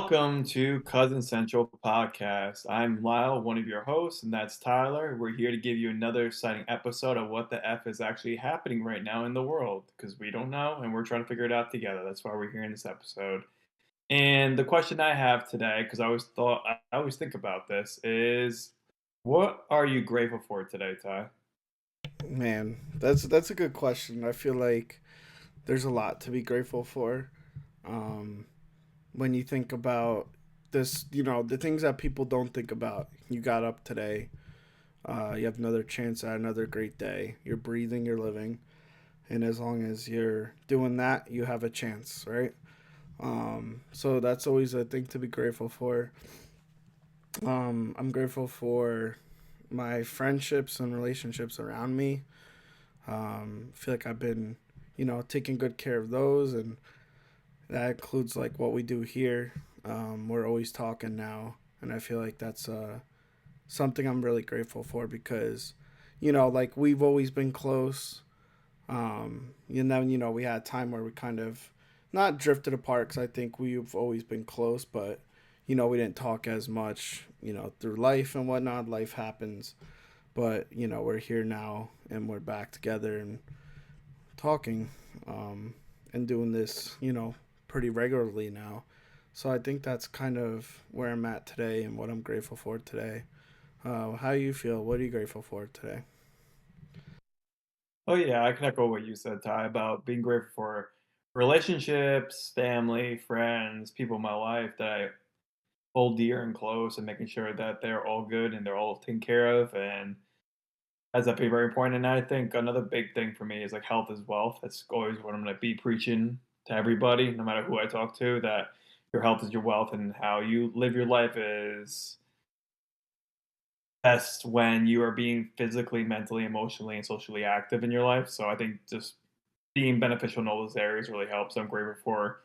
Welcome to Cousin Central Podcast. I'm Lyle, one of your hosts, and that's Tyler. We're here to give you another exciting episode of what the F is actually happening right now in the world because we don't know and we're trying to figure it out together. That's why we're here in this episode. And the question I have today, because I always think about this, is what are you grateful for today, Ty? Man, that's a good question. I feel like there's a lot to be grateful for. Um, when you think about this, the things that people don't think about. You got up today. You have another chance at another great day. You're breathing, you're living, and as long as you're doing that, you have a chance, right? So that's always a thing to be grateful for. I'm grateful for my friendships and relationships around me. I feel like I've been, taking good care of those, and that includes like what we do here. We're always talking now, and I feel like that's something I'm really grateful for because, like we've always been close. And then we had a time where we kind of not drifted apart because I think we've always been close, but we didn't talk as much. Through life and whatnot, life happens. But we're here now, and we're back together and talking, and doing this, pretty regularly now. So I think that's kind of where I'm at today and what I'm grateful for today. How you feel? What are you grateful for today? Oh yeah, I can echo what you said, Ty, about being grateful for relationships, family, friends, people in my life that I hold dear and close, and making sure that they're all good and they're all taken care of, and that's definitely very important. And I think another big thing for me is like health is wealth. That's always what I'm going to be preaching to everybody, no matter who I talk to, that your health is your wealth, and how you live your life is best when you are being physically, mentally, emotionally, and socially active in your life. So I think just being beneficial in all those areas really helps. I'm grateful for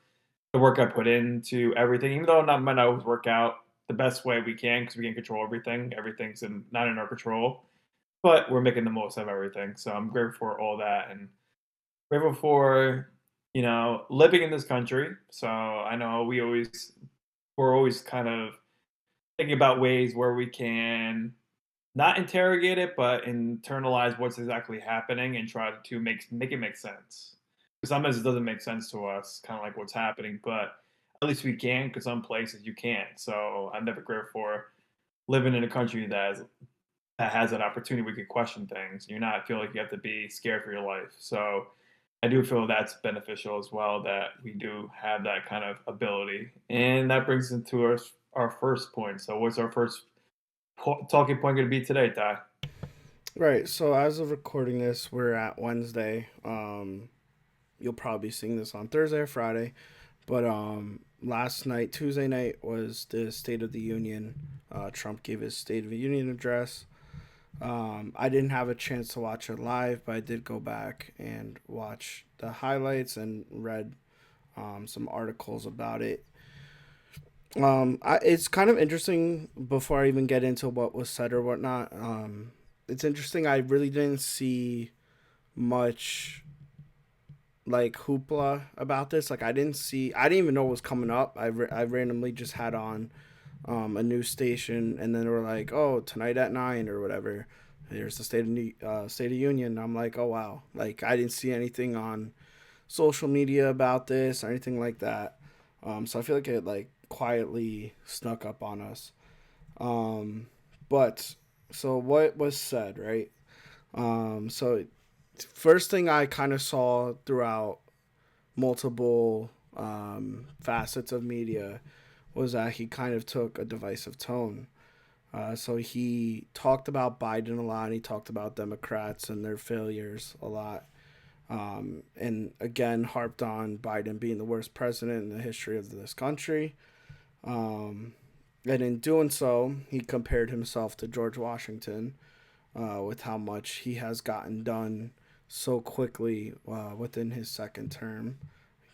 the work I put into everything, even though not might not always work out the best way we can because we can't control everything. Everything's not in our control, but we're making the most of everything. So I'm grateful for all that, and grateful for living in this country. So I know we're always kind of thinking about ways where we can not interrogate it, but internalize what's exactly happening and try to make it make sense. Sometimes it doesn't make sense to us, kind of like what's happening, but at least we can, because some places you can't. So I'm never grateful for living in a country that has an opportunity where you can question things. You're not feel like you have to be scared for your life. So I do feel that's beneficial as well, that we do have that kind of ability. And that brings us to our first point. So what's our first talking point going to be today, Ty? Right. So as of recording this, we're at Wednesday. You'll probably be seeing this on Thursday or Friday, but last night, Tuesday night, was the State of the Union. Trump gave his State of the Union address. I didn't have a chance to watch it live, but I did go back and watch the highlights and read some articles about it. It's kind of interesting before I even get into what was said or whatnot. It's interesting. I really didn't see much like hoopla about this. Like I didn't even know what was coming up. I randomly just had on a news station, and then they were like, "Oh, tonight at 9 or whatever, there's the State of Union." I'm like, "Oh wow!" Like I didn't see anything on social media about this or anything like that. So I feel like it like quietly snuck up on us. Um, but so what was said, right? So first thing I kind of saw throughout multiple facets of media was that he kind of took a divisive tone. So he talked about Biden a lot. And he talked about Democrats and their failures a lot. And again, harped on Biden being the worst president in the history of this country. Um, and in doing so, he compared himself to George Washington, with how much he has gotten done so quickly within his second term,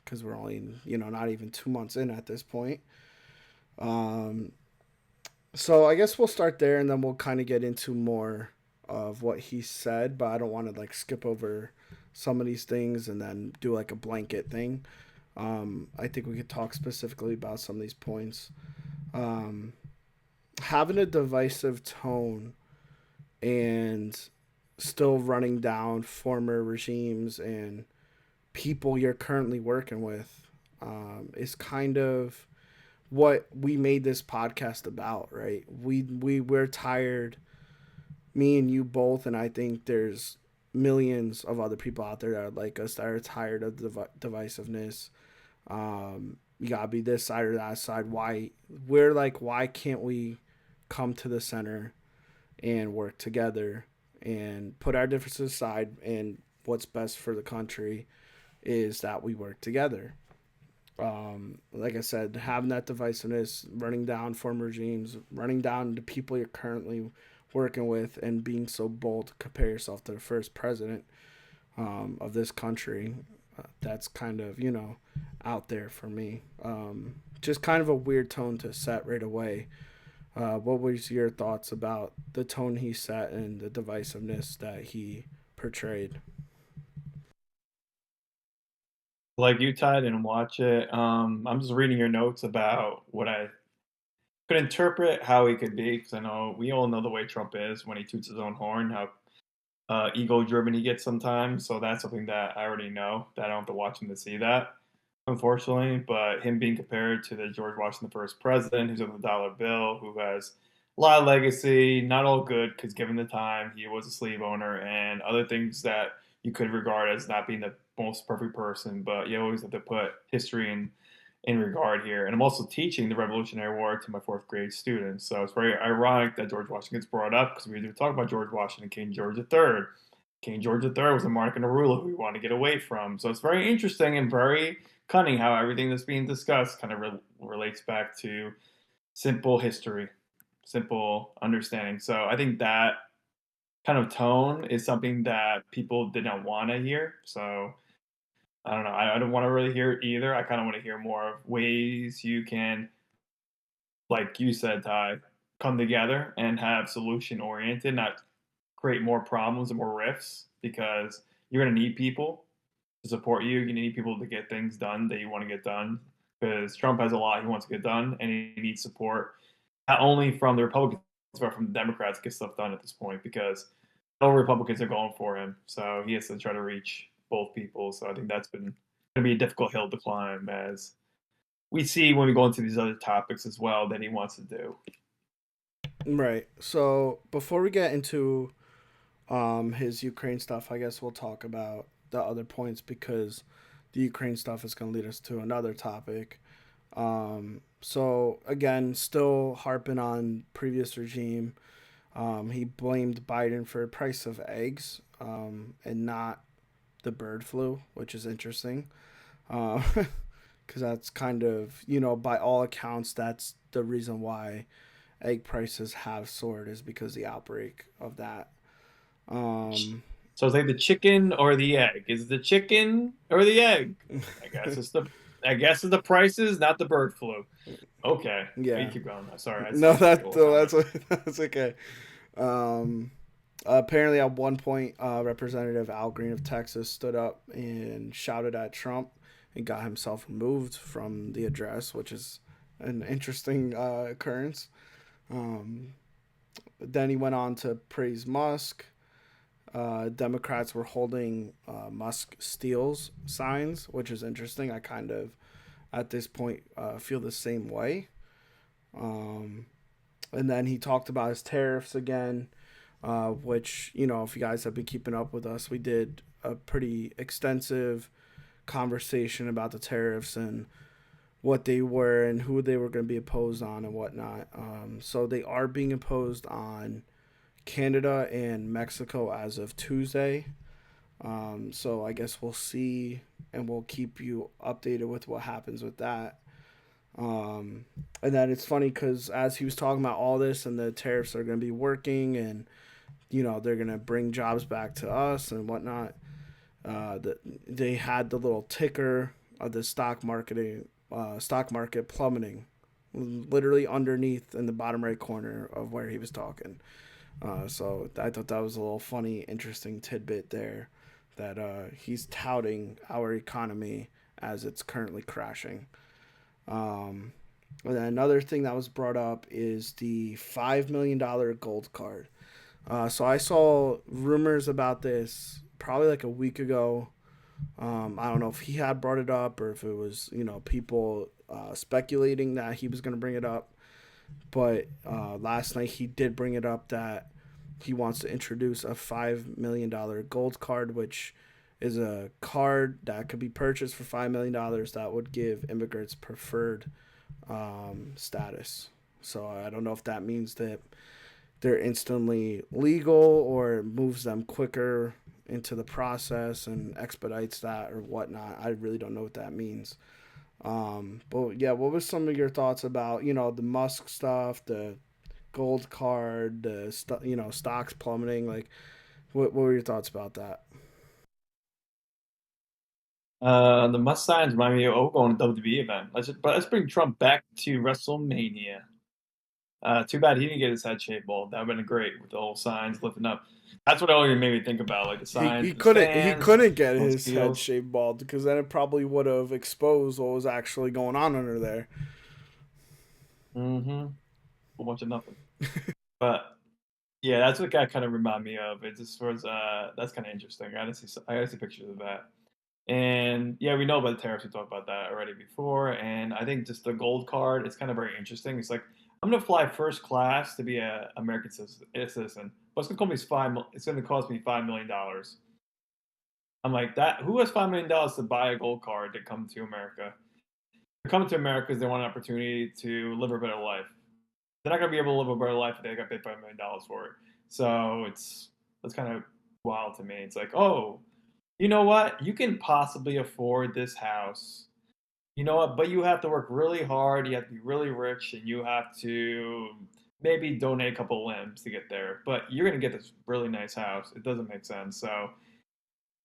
because we're only, not even 2 months in at this point. Um, so I guess we'll start there, and then we'll kind of get into more of what he said, but I don't want to like skip over some of these things and then do like a blanket thing. I think we could talk specifically about some of these points. Um, Having a divisive tone and still running down former regimes and people you're currently working with is kind of what we made this podcast about, right? We're tired, me and you both, and I think there's millions of other people out there that are like us that are tired of divisiveness. You gotta be this side or that side. Why we're like, why can't we come to the center and work together and put our differences aside? And what's best for the country is that we work together. Like I said, having that divisiveness, running down former regimes, running down the people you're currently working with, and being so bold to compare yourself to the first president of this country, that's kind of, out there for me. Just kind of a weird tone to set right away. What was your thoughts about the tone he set and the divisiveness that he portrayed? Like you, Ty, didn't watch it. I'm just reading your notes about what I could interpret how he could be, because I know we all know the way Trump is when he toots his own horn, how ego driven he gets sometimes. So that's something that I already know, that I don't have to watch him to see that, unfortunately. But him being compared to the George Washington first president, who's on the dollar bill, who has a lot of legacy, not all good, because given the time, he was a slave owner and other things that you could regard as not being the most perfect person. But you always have to put history in regard here. And I'm also teaching the Revolutionary War to my fourth grade students. So it's very ironic that George Washington gets brought up, because we do talk about George Washington, King George III. King George III was a monarch and a ruler who we want to get away from. So it's very interesting and very cunning how everything that's being discussed kind of relates back to simple history, simple understanding. So I think that kind of tone is something that people did not want to hear. So I don't know. I don't want to really hear it either. I kind of want to hear more of ways you can, like you said, Ty, come together and have solution oriented, not create more problems and more rifts, because you're going to need people to support you. You need people to get things done that you want to get done, because Trump has a lot he wants to get done, and he needs support not only from the Republicans but from the Democrats to get stuff done at this point, because no Republicans are going for him. So he has to try to reach both people. So I think that's been going to be a difficult hill to climb, as we see when we go into these other topics as well that he wants to do. Right. So before we get into his Ukraine stuff, I guess we'll talk about the other points, because the Ukraine stuff is going to lead us to another topic. So again, still harping on previous regime. He blamed Biden for the price of eggs, and not the bird flu, which is interesting. Because that's kind of, by all accounts, that's the reason why egg prices have soared, is because the outbreak of that. Um, So it's like the chicken or the egg. Is it the chicken or the egg? I guess it's the I guess it's the prices, not the bird flu. Okay, you yeah. keep going. Sorry, I No, just make a little comment. that's okay. Um, Apparently, at one point, Representative Al Green of Texas stood up and shouted at Trump and got himself removed from the address, which is an interesting occurrence. Um, then he went on to praise Musk. Democrats were holding Musk steals signs, which is interesting. I kind of, at this point, feel the same way. Um, and then he talked about his tariffs again, which, if you guys have been keeping up with us, we did a pretty extensive conversation about the tariffs and what they were and who they were going to be imposed on and whatnot. So they are being imposed on Canada and Mexico as of Tuesday. So I guess we'll see, and we'll keep you updated with what happens with that. And then it's funny because as he was talking about all this and the tariffs are going to be working, and they're going to bring jobs back to us and whatnot, they had the little ticker of the stock market plummeting, literally underneath in the bottom right corner of where he was talking. So I thought that was a little funny, interesting tidbit there, that he's touting our economy as it's currently crashing. Um, and then another thing that was brought up is the $5 million gold card. So I saw rumors about this probably like a week ago. I don't know if he had brought it up or if it was, people speculating that he was going to bring it up. But last night he did bring it up that he wants to introduce a $5 million gold card, which is a card that could be purchased for $5 million that would give immigrants preferred status. So I don't know if that means that they're instantly legal or moves them quicker into the process and expedites that or whatnot. I really don't know what that means. But yeah, what was some of your thoughts about the Musk stuff, the gold card, the stocks plummeting? Like, what were your thoughts about that? The Must signs remind me of going to WWE event. Let's bring Trump back to WrestleMania. Too bad he didn't get his head shaved bald. That would have been great with the whole signs lifting up. That's what only made me think about, like the He signs, he the couldn't he stands, couldn't get those his head deals. shaved bald because then it probably would have exposed what was actually going on under there. Mm-hmm. Whole bunch of nothing. But yeah, that's what that kind of remind me of. It just was that's kind of interesting. I gotta see pictures of that. And yeah, we know about the tariffs. We talked about that already before. And I think just the gold card, it's kind of very interesting. It's like I'm gonna fly first class to be a American citizen. But it's gonna cost me It's gonna cost me $5 million. I'm like that. Who has $5 million to buy a gold card to come to America? They're coming to America because they want an opportunity to live a better life. They're not gonna be able to live a better life if they got paid $5 million for it. So that's kind of wild to me. It's like, oh, you know what? You can possibly afford this house. You know what? But you have to work really hard. You have to be really rich, and you have to maybe donate a couple limbs to get there. But you're gonna get this really nice house. It doesn't make sense. So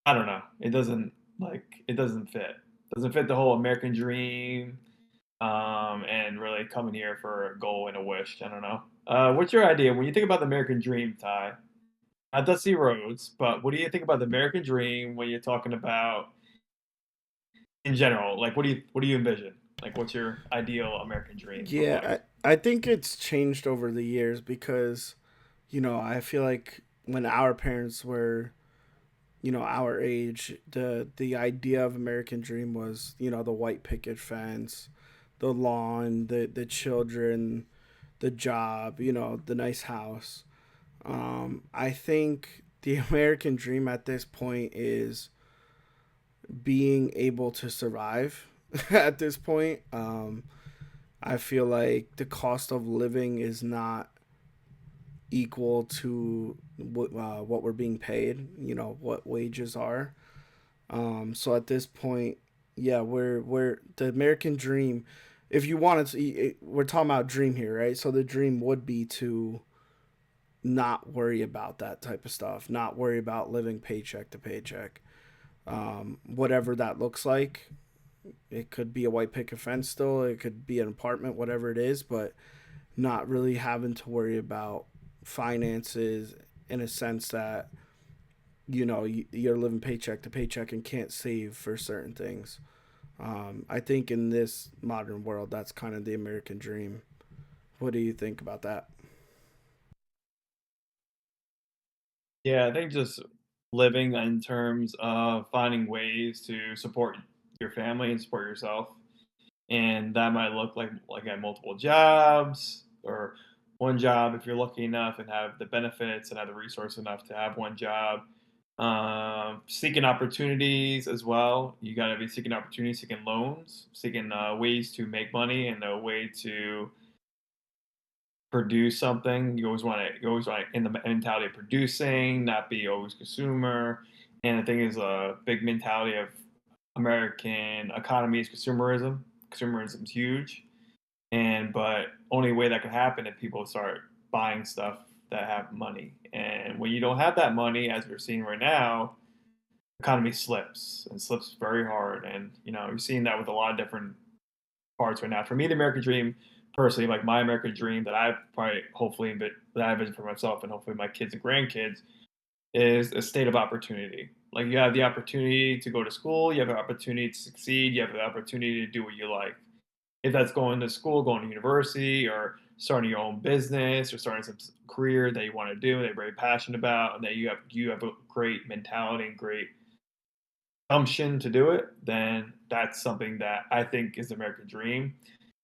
I don't know. It doesn't fit. It doesn't fit the whole American dream. And really coming here for a goal and a wish. I don't know. What's your idea when you think about the American dream, Ty? Not Dusty Rhodes, but what do you think about the American dream when you're talking about in general? Like, what do you envision? Like, what's your ideal American dream look like? Yeah, I think it's changed over the years because I feel like when our parents were our age, the idea of American Dream was the white picket fence, the lawn, the children, the job, the nice house. I think the American Dream at this point is being able to survive. At this point, I feel like the cost of living is not equal to what we're being paid. What wages are. So at this point, yeah, we're the American dream. If you wanted to, we're talking about dream here, right? So the dream would be to not worry about that type of stuff, not worry about living paycheck to paycheck, whatever that looks like. It could be a white picket fence still, it could be an apartment, whatever it is, but not really having to worry about finances in a sense that you're living paycheck to paycheck and can't save for certain things. I think in this modern world, that's kind of the American dream. What do you think about that? Yeah, I think just living in terms of finding ways to support your family and support yourself, and that might look like at multiple jobs or one job if you're lucky enough and have the benefits and have the resource enough to have one job. Seeking opportunities as well. You got to be seeking opportunities, seeking loans, seeking ways to make money and a way to produce something. You always want in the mentality of producing, not be always consumer. And the thing is, a big mentality of American economy is consumerism. Consumerism is huge, and but only way that can happen if people start buying stuff that have money. And when you don't have that money, as we're seeing right now, economy slips and slips very hard. And you're seeing that with a lot of different parts right now. For me, the American dream, personally, like my American dream that I've probably that I envision for myself and hopefully my kids and grandkids is a state of opportunity. Like you have the opportunity to go to school, you have the opportunity to succeed, you have the opportunity to do what you like. If that's going to school, going to university, or starting your own business, or starting some career that you want to do, that you're very passionate about, and that you have a great mentality and great gumption to do it, then that's something that I think is the American dream.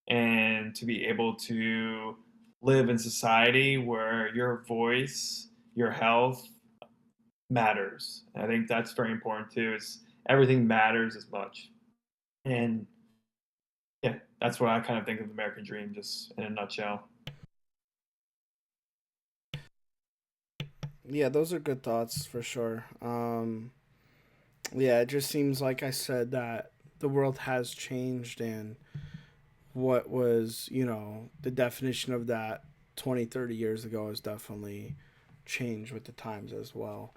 And to be able to live in society where your voice, your health matters. And I think that's very important too. Is everything matters as much. And yeah, that's what I kind of think of the American dream, just in a nutshell. Yeah, those are good thoughts for sure. Yeah, it just seems like I said that the world has changed, and what was, the definition of that 20, 30 years ago has definitely changed with the times as well.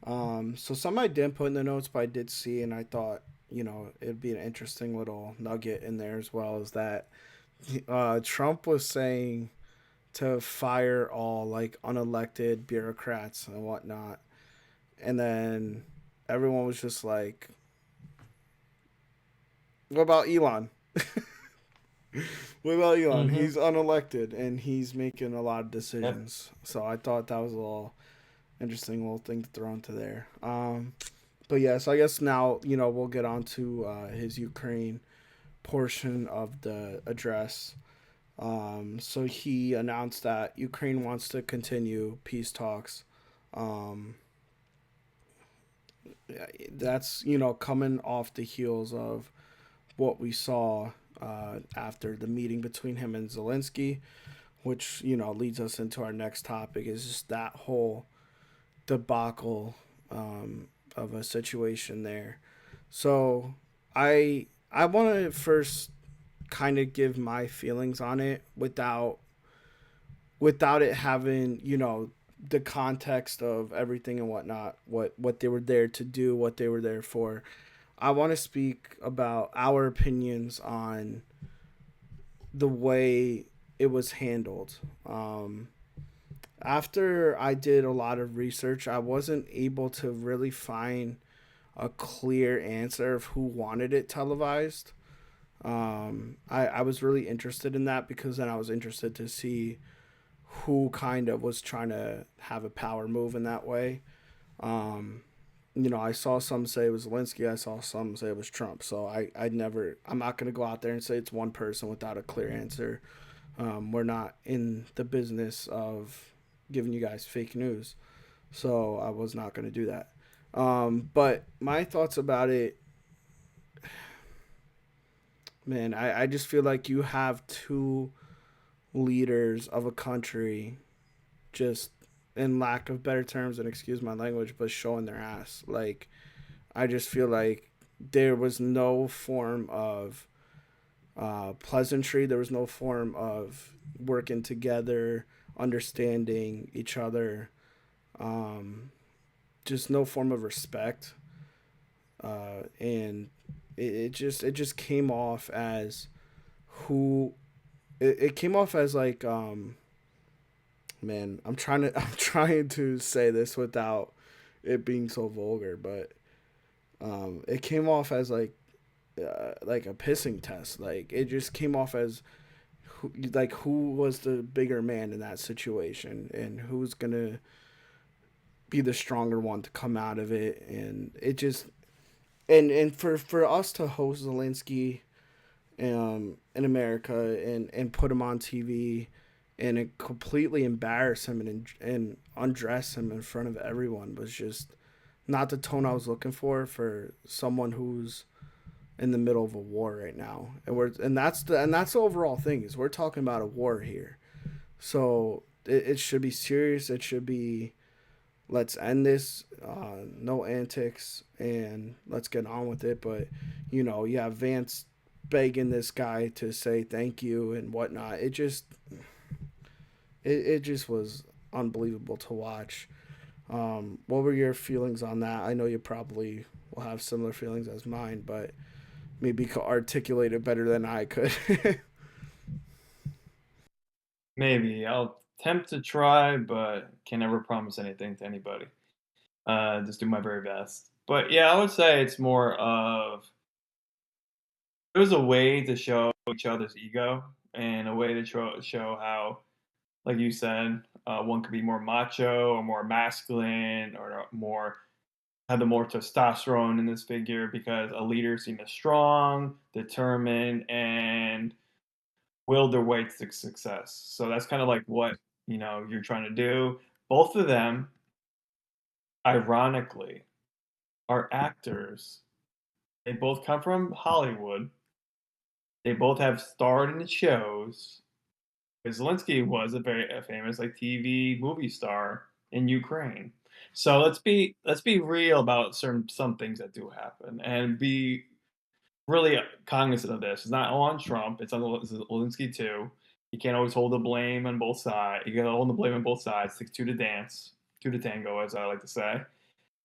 So some I didn't put in the notes, but I did see, and I thought, it'd be an interesting little nugget in there as well, is that Trump was saying to fire all like unelected bureaucrats and whatnot. And then everyone was just like, what about Elon? What about Elon? Mm-hmm. He's unelected and he's making a lot of Yep. decisions. So I thought that was a little interesting little thing to throw into there. But yeah, so I guess now, we'll get on to his Ukraine portion of the address. So he announced that Ukraine wants to continue peace talks. Um, that's, coming off the heels of what we saw after the meeting between him and Zelenskyy, which, leads us into our next topic, is just that whole debacle of a situation there. So I want to first kind of give my feelings on it without it having, the context of everything and whatnot, what they were there to do, what they were there for. I want to speak about our opinions on the way it was handled. After I did a lot of research, I wasn't able to really find a clear answer of who wanted it televised. I was really interested in that because then I was interested to see who kind of was trying to have a power move in that way. Um, I saw some say it was Zelensky. I saw some say it was Trump. So I'm not going to go out there and say it's one person without a clear answer. We're not in the business of giving you guys fake news. So I was not going to do that. But my thoughts about it, man, I just feel like you have two leaders of a country just, in lack of better terms, and excuse my language, but showing their ass. Like, I just feel like there was no form of pleasantry. There was no form of working together, understanding each other. Um, just no form of respect. And it just came off as who it came off as like man, I'm trying to say this without it being so vulgar, but it came off as like a pissing test. Like it just came off as who was the bigger man in that situation and who's gonna be the stronger one to come out of it. And it just and for us to host Zelensky in America and put him on TV and completely embarrass him and undress him in front of everyone was just not the tone I was looking for someone who's in the middle of a war right now. And that's the overall thing, is we're talking about a war here. So it should be serious. It should be, let's end this, no antics, and let's get on with it. But you have Vance begging this guy to say thank you and whatnot. It just was unbelievable to watch. What were your feelings on that? I know you probably will have similar feelings as mine, but maybe could articulate it better than I could. Maybe I'll attempt to try, but can never promise anything to anybody. Just do my very best. But yeah, I would say it's more of it was a way to show each other's ego and a way to show how, like you said, one could be more macho or more masculine or more have the more testosterone in this figure because a leader seemed strong, determined, and willed their way to success. So that's kind of like what you're trying to do. Both of them, ironically, are actors. They both come from Hollywood. They both have starred in shows. Zelensky was a famous like TV movie star in Ukraine. So let's be real about some things that do happen and be really cognizant of this. It's not all on Trump. It's on Zelensky too. You can't always hold the blame on both sides. You got to hold the blame on both sides. Takes two to dance, two to tango, as I like to say.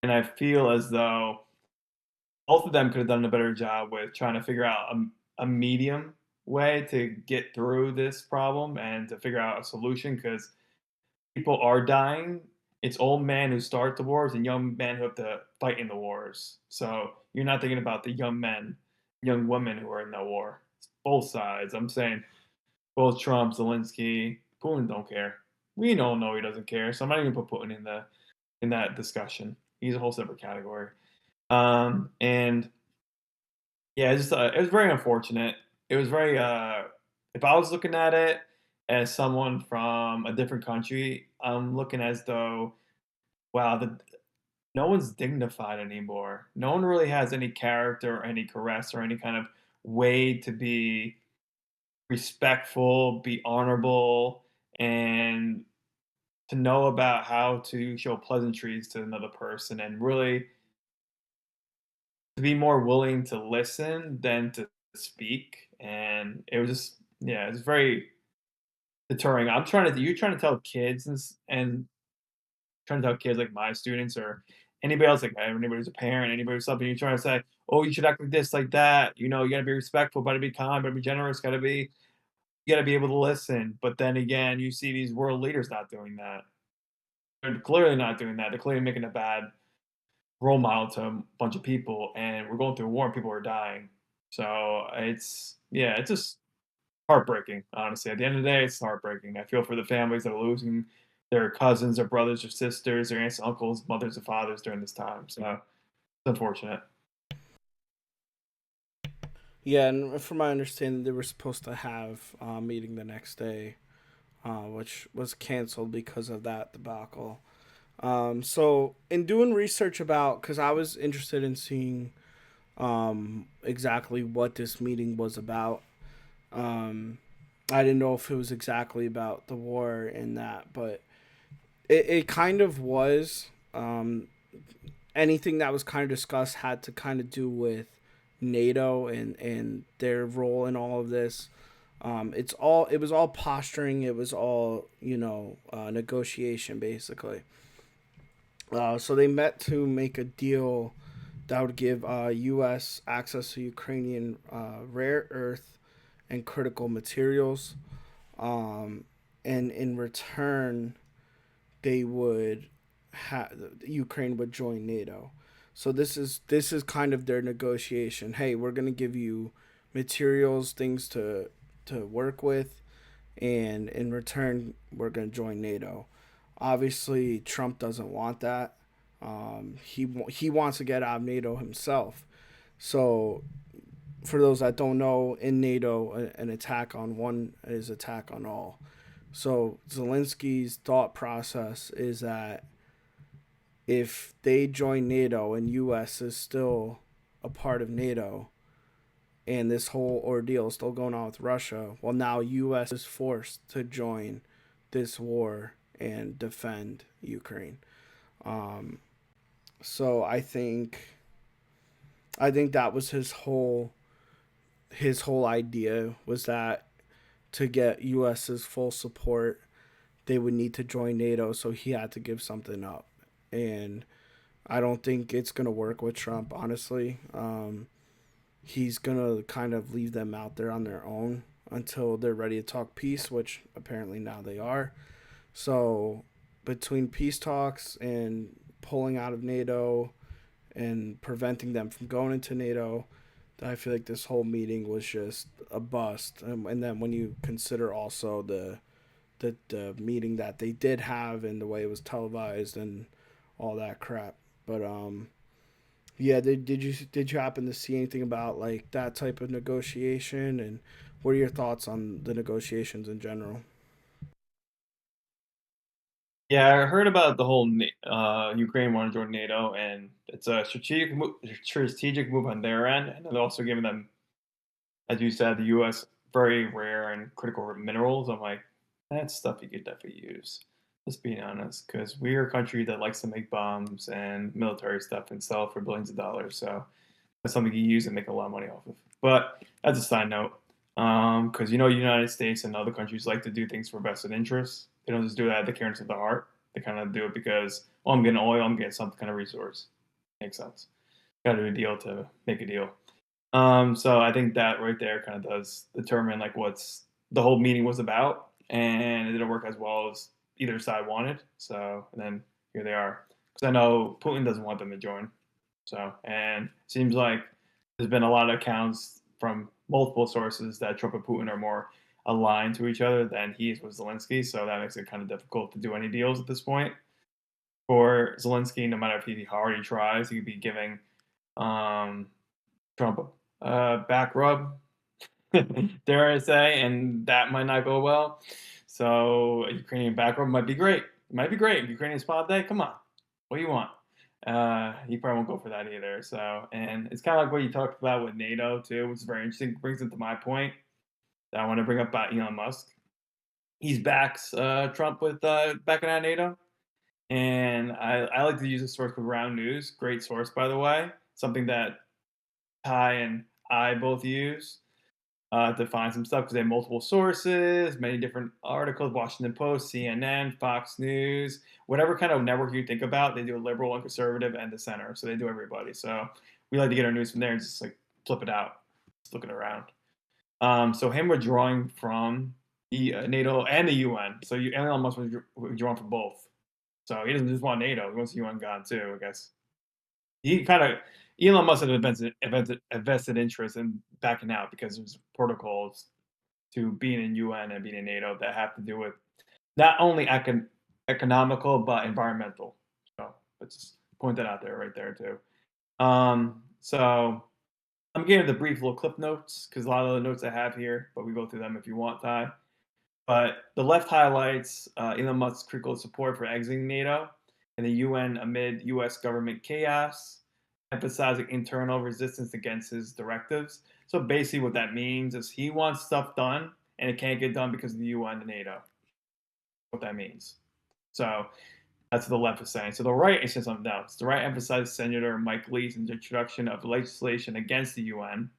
And I feel as though both of them could have done a better job with trying to figure out a medium way to get through this problem and to figure out a solution because people are dying. It's old men who start the wars and young men who have to fight in the wars. So you're not thinking about the young men, young women who are in the war. It's both sides. I'm saying both Trump, Zelensky, Putin don't care. We don't know he doesn't care. So I'm not even put Putin in that discussion. He's a whole separate category. And yeah, it was very unfortunate. It was very if I was looking at it as someone from a different country, I'm looking as though wow, no one's dignified anymore. No one really has any character or any caress or any kind of way to be respectful, be honorable, and to know about how to show pleasantries to another person and really to be more willing to listen than to speak. And it was just, yeah, it's very deterring. You're trying to tell kids and trying to tell kids like my students or anybody else, like anybody who's a parent, anybody who's something, you're trying to say, oh, you should act like this, like that. You gotta be respectful, gotta be kind, gotta be generous, you gotta be able to listen. But then again, you see these world leaders not doing that. They're clearly not doing that. They're clearly making a bad role model to a bunch of people, and we're going through a war and people are dying. So it's just heartbreaking, honestly. At the end of the day, it's heartbreaking. I feel for the families that are losing their cousins, their brothers or sisters, their aunts, uncles, mothers, and fathers during this time. So it's unfortunate. Yeah, and from my understanding, they were supposed to have a meeting the next day, which was canceled because of that debacle. So, in doing research about, because I was interested in seeing exactly what this meeting was about. Um, I didn't know if it was exactly about the war and that, but it kind of was. Anything that was kind of discussed had to kind of do with NATO and their role in all of this. It was all posturing. It was all negotiation basically. So they met to make a deal that would give U.S. access to Ukrainian rare earth and critical materials, um, and in return, they would Ukraine would join NATO. So this is kind of their negotiation. Hey, we're gonna give you materials, things to work with, and in return, we're gonna join NATO. Obviously, Trump doesn't want that. He wants to get out of NATO himself. So, for those that don't know, in NATO, an attack on one is attack on all. So Zelensky's thought process is that if they join NATO and U.S. is still a part of NATO, and this whole ordeal is still going on with Russia, well, now U.S. is forced to join this war and defend Ukraine. Um, so I think that was his whole idea was that to get US's full support, they would need to join NATO, so he had to give something up. And I don't think it's going to work with Trump, honestly. He's going to kind of leave them out there on their own until they're ready to talk peace, which apparently now they are. So between peace talks and pulling out of NATO and preventing them from going into NATO. I feel like this whole meeting was just a bust. And then when you consider also the meeting that they did have and the way it was televised and all that crap. But yeah, did you happen to see anything about like that type of negotiation, and what are your thoughts on the negotiations in general? Yeah, I heard about the whole Ukraine want to join NATO, and it's a strategic move on their end, and they're also giving them, as you said, the U.S. very rare and critical minerals. I'm like, that's stuff you could definitely use. Just being honest, because we're a country that likes to make bombs and military stuff and sell for billions of dollars. So that's something you use and make a lot of money off of. But that's a side note, because the United States and other countries like to do things for vested interests. They don't just do that at the careness of the heart. They kind of do it because, oh, I'm getting oil, I'm getting some kind of resource. Makes sense. Got to do a deal to make a deal. So I think that right there kind of does determine like what's the whole meeting was about, and it didn't work as well as either side wanted. So and then here they are, because I know Putin doesn't want them to join. So and it seems like there's been a lot of accounts from multiple sources that Trump and Putin are more aligned to each other than he is with Zelensky. So that makes it kind of difficult to do any deals at this point for Zelensky. No matter if he hard he tries, he could be giving um, Trump a back rub, dare I say, and that might not go well. So a Ukrainian back rub might be great. It might be great. Ukrainian spot day, come on. What do you want? He probably won't go for that either. So, and it's kind of like what you talked about with NATO too, which is very interesting. Brings it to my point that I want to bring up about Elon Musk. He's backs Trump with backing out NATO, and I like to use a source called Ground News. Great source, by the way. Something that Ty and I both use to find some stuff because they have multiple sources, many different articles, Washington Post, CNN, Fox News, whatever kind of network you think about, they do a liberal and conservative and the center. So they do everybody. So we like to get our news from there and just like flip it out, just looking around. So him withdrawing from NATO and the UN. So Elon Musk was withdrawing from both. So he doesn't just want NATO; he wants the UN gone too. I guess he kind of Elon Musk had a vested interest in backing out because there's protocols to being in UN and being in NATO that have to do with not only economical but environmental. So let's just point that out there, right there too. So I'm getting the brief little clip notes because a lot of the notes I have here, but we go through them if you want, Ty. But the left highlights Elon Musk's critical support for exiting NATO and the UN amid US government chaos, emphasizing internal resistance against his directives. So basically, what that means is he wants stuff done and it can't get done because of the UN and NATO. What that means. So that's what the left is saying. So the right is saying something else. The right emphasized Senator Mike Lee's introduction of legislation against the UN,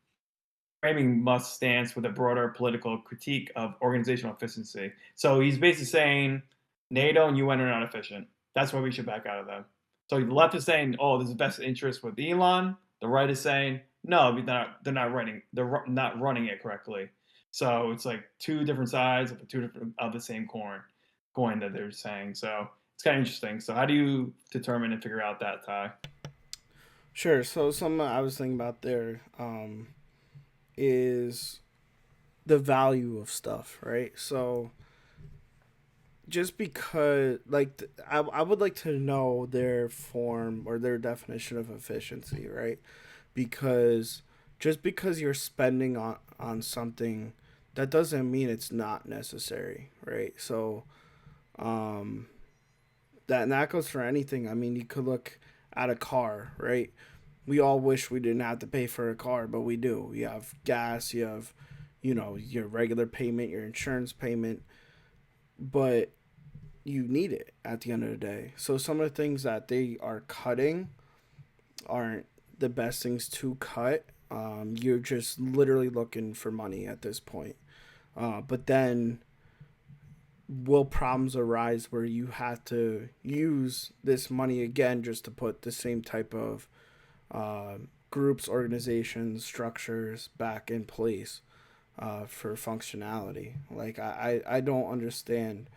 framing Musk's stance with a broader political critique of organizational efficiency. So he's basically saying NATO and UN are not efficient. That's why we should back out of them. So the left is saying, "Oh, this is best interest with Elon." The right is saying, "No, they're not running it correctly." So it's like two different sides of the same coin that they're saying. So it's kind of interesting. So how do you determine and figure out that, Ty? Sure. So something I was thinking about there is the value of stuff, right? So just because, like, I would like to know their form or their definition of efficiency, right? Because just because you're spending on something, that doesn't mean it's not necessary, right? So um, that goes for anything. I mean, you could look at a car, right? We all wish we didn't have to pay for a car, but we do. You have gas, you have, your regular payment, your insurance payment, but you need it at the end of the day. So some of the things that they are cutting aren't the best things to cut. You're just literally looking for money at this point. But then will problems arise where you have to use this money again just to put the same type of groups, organizations, structures back in place for functionality? Like, I don't understand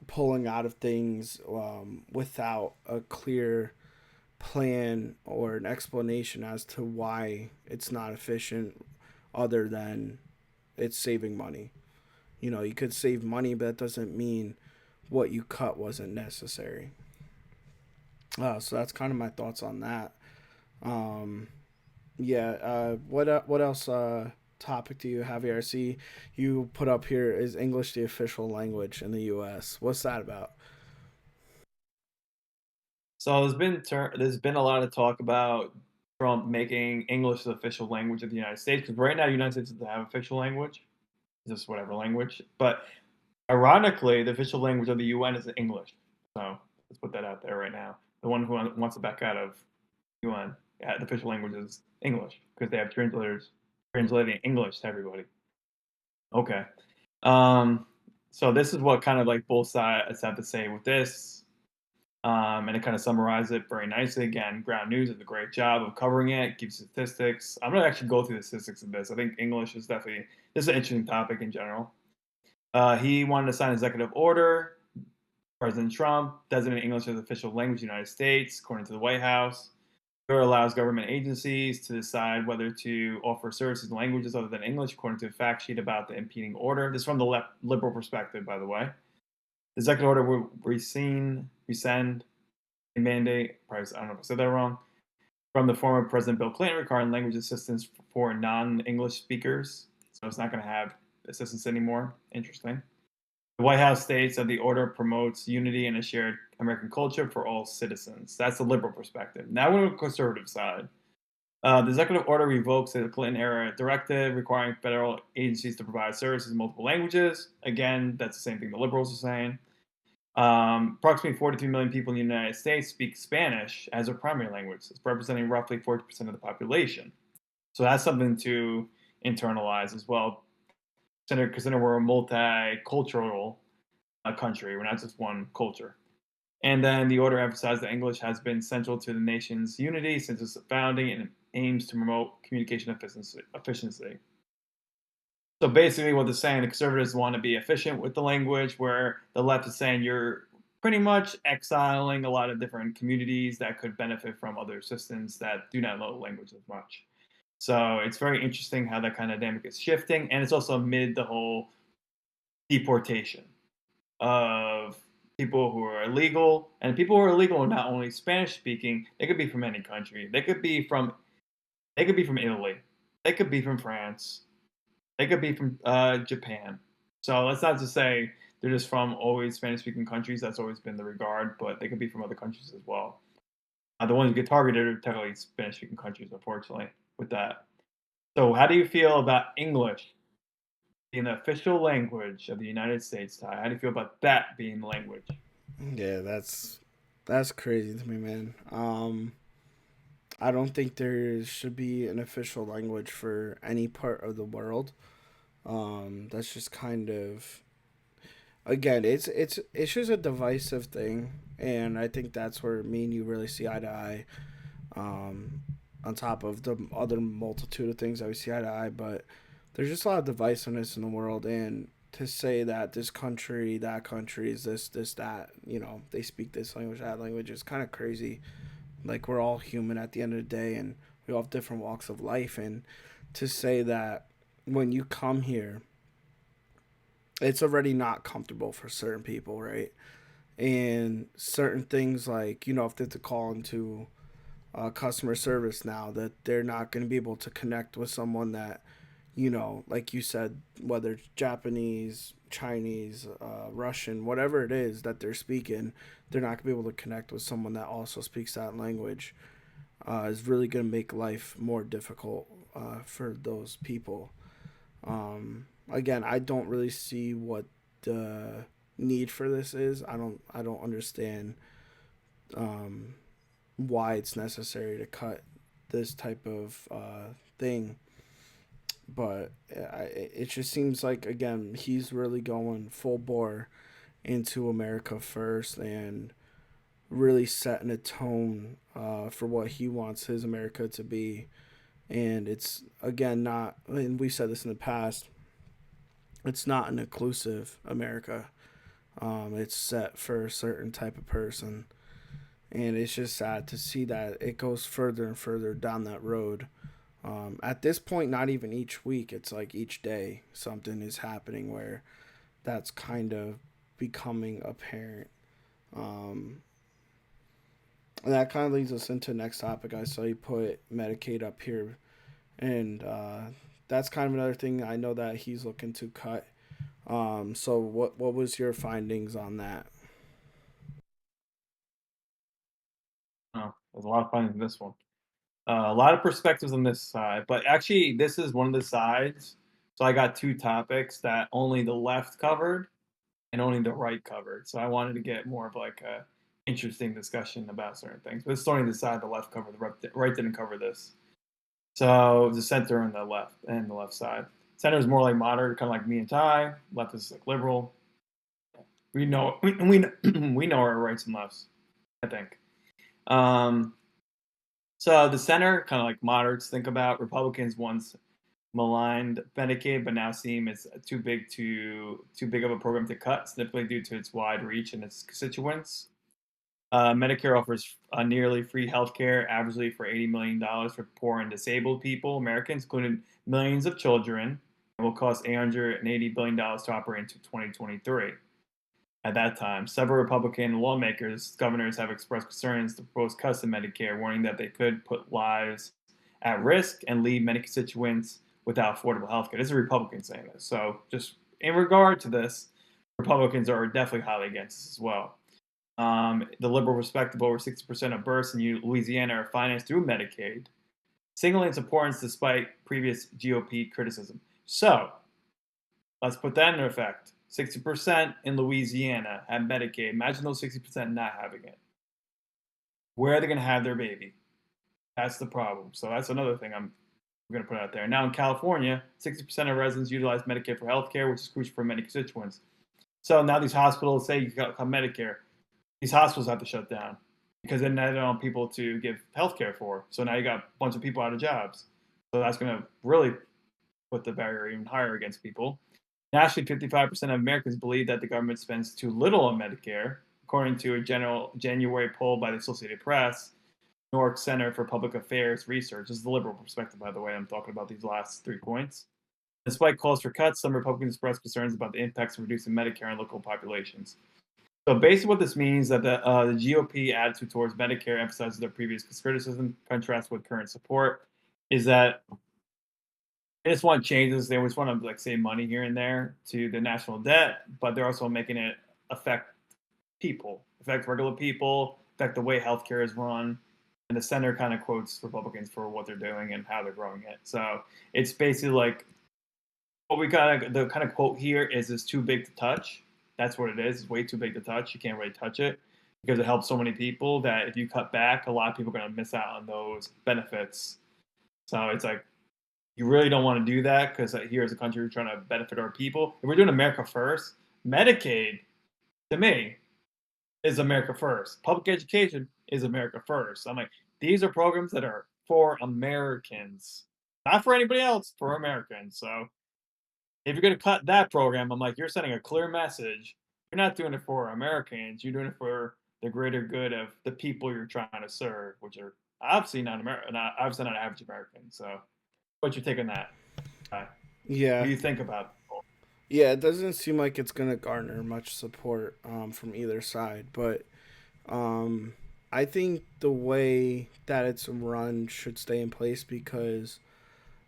pulling out of things without a clear plan or an explanation as to why it's not efficient other than it's saving money. You could save money, but that doesn't mean what you cut wasn't necessary. So that's kind of my thoughts on that. Um, yeah. What else? Topic do you have here? I see you put up here, is English the official language in the U.S. What's that about? So there's been a lot of talk about Trump making English the official language of the United States, because right now the United States doesn't have official language, it's just whatever language. But ironically, the official language of the UN is English. So let's put that out there right now. The one who wants to back out of UN, yeah, the official language is English because they have translators translating English to everybody. Okay. Um, so this is what kind of like both sides have to say with this. And it kind of summarizes it very nicely. Again, Ground News does a great job of covering it, gives statistics. I'm going to actually go through the statistics of this. I think English is definitely, this is an interesting topic in general. He wanted to sign an executive order. President Trump designated English as the official language of the United States, according to the White House. The order allows government agencies to decide whether to offer services in languages other than English, according to a fact sheet about the impeding order. This is from the liberal perspective, by the way. The executive order will rescind a mandate, probably, I don't know if I said that wrong, from the former President Bill Clinton requiring language assistance for non-English speakers. So it's not going to have assistance anymore. Interesting. The White House states that the order promotes unity and a shared American culture for all citizens. That's the liberal perspective. Now we're on the conservative side. The executive order revokes the Clinton-era directive requiring federal agencies to provide services in multiple languages. Again, that's the same thing the liberals are saying. Approximately 43 million people in the United States speak Spanish as their primary language. It's representing roughly 40% of the population. So that's something to internalize as well. Consider we're a multicultural country. We're not just one culture. And then the order emphasized that English has been central to the nation's unity since its founding and aims to promote communication efficiency. So basically, what they're saying, the conservatives want to be efficient with the language, where the left is saying you're pretty much exiling a lot of different communities that could benefit from other assistance that do not know the language as much. So it's very interesting how that kind of dynamic is shifting, and it's also amid the whole deportation of people who are illegal, and people who are illegal are not only Spanish speaking; they could be from any country. They could be from Italy. They could be from France. They could be from Japan. So that's not to say they're just from always Spanish speaking countries. That's always been the regard, but they could be from other countries as well. The ones who get targeted are technically Spanish speaking countries, unfortunately, with that. So, how do you feel about English being the official language of the United States, Ty? How do you feel about that being the language? Yeah, that's crazy to me, man. I don't think there should be an official language for any part of the world. That's just kind of, again, it's just a divisive thing, and I think that's where me and you really see eye to eye. Um, on top of the other multitude of things that we see eye to eye, but there's just a lot of divisiveness in the world, and to say that this country, that country is this, that, they speak this language, that language is kind of crazy. Like, we're all human at the end of the day, and we all have different walks of life, and to say that when you come here, it's already not comfortable for certain people, right? And certain things, like, if they have to call into customer service now, that they're not going to be able to connect with someone that, like you said, whether it's Japanese, Chinese, Russian, whatever it is that they're speaking, they're not going to be able to connect with someone that also speaks that language. Is really going to make life more difficult for those people. Again, I don't really see what the need for this is. I don't understand why it's necessary to cut this type of thing. But it just seems like, again, he's really going full bore into America first, and really setting a tone for what he wants his America to be. And it's, again, not, and we've said this in the past, it's not an inclusive America. It's set for a certain type of person. And it's just sad to see that it goes further and further down that road. At this point, not even each week, it's like each day something is happening where that's kind of becoming apparent. Um, and that kind of leads us into the next topic. I saw you put Medicaid up here, and that's kind of another thing I know that he's looking to cut. So what was your findings on that? Oh, there's a lot of fun in this one. A lot of perspectives on this side, but actually, this is one of the sides. So I got two topics that only the left covered and only the right covered. So I wanted to get more of like a interesting discussion about certain things. But it's only the side the left covered, the right didn't cover this. So the center and the left side. Center is more like moderate, kind of like me and Ty. Left is like liberal. We know we know our rights and lefts, I think. Um, so the center, kind of like moderates, think about Republicans once maligned Medicaid, but now seem it's too big of a program to cut, simply due to its wide reach and its constituents. Medicare offers nearly free health care, averagely for $80 million for poor and disabled people, Americans, including millions of children, and will cost $880 billion to operate into 2023. At that time, several Republican lawmakers, governors have expressed concerns to propose cuts in Medicare, warning that they could put lives at risk and leave many constituents without affordable health care. This is a Republican saying this. So, just in regard to this, Republicans are definitely highly against this as well. The liberal perspective, over 60% of births in Louisiana are financed through Medicaid, signaling its importance despite previous GOP criticism. So, let's put that into effect. 60% in Louisiana have Medicaid. Imagine those 60% not having it. Where are they going to have their baby? That's the problem. So that's another thing I'm going to put out there. Now in California, 60% of residents utilize Medicare for healthcare, which is crucial for many constituents. So now these hospitals say you got Medicare. These hospitals have to shut down because then they don't have people to give healthcare for. So now you got a bunch of people out of jobs. So that's going to really put the barrier even higher against people. Nationally, 55% of Americans believe that the government spends too little on Medicare, according to a January poll by the Associated Press. New York Center for Public Affairs Research. This is the liberal perspective, by the way. I'm talking about these last 3 points. Despite calls for cuts, some Republicans expressed concerns about the impacts of reducing Medicare on local populations. So basically what this means that the GOP attitude towards Medicare emphasizes their previous criticism, contrasts with current support, is that they just want changes. They always want to like save money here and there to the national debt, but they're also making it affect people, affect regular people, affect the way healthcare is run. And the center kind of quotes Republicans for what they're doing and how they're growing it. So it's basically like what we got. The kind of quote here is "it's too big to touch." That's what it is. It's way too big to touch. You can't really touch it because it helps so many people that if you cut back, a lot of people are going to miss out on those benefits. So it's like you really don't want to do that because here as a country we're trying to benefit our people. If we're doing America first, Medicaid to me is America first. Public education is America first. I'm like, these are programs that are for Americans, not for anybody else, for Americans. So if you're going to cut that program, I'm like, you're sending a clear message. You're not doing it for Americans. You're doing it for the greater good of the people you're trying to serve, which are obviously obviously not average Americans. So, what's your take on that? What Yeah, do you think about? yeah, it doesn't seem like it's gonna garner much support from either side, but um, I think the way that it's run should stay in place because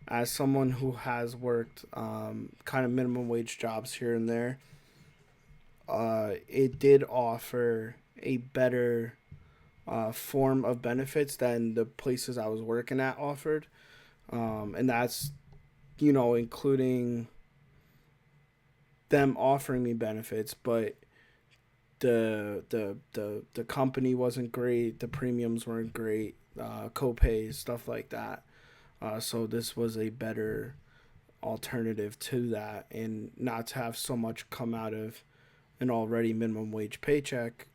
as someone who has worked kind of minimum wage jobs here and there, it did offer a better form of benefits than the places I was working at offered. And that's, including them offering me benefits, but the company wasn't great, the premiums weren't great, co-pays, stuff like that. So this was a better alternative to that, and not to have so much come out of an already minimum wage paycheck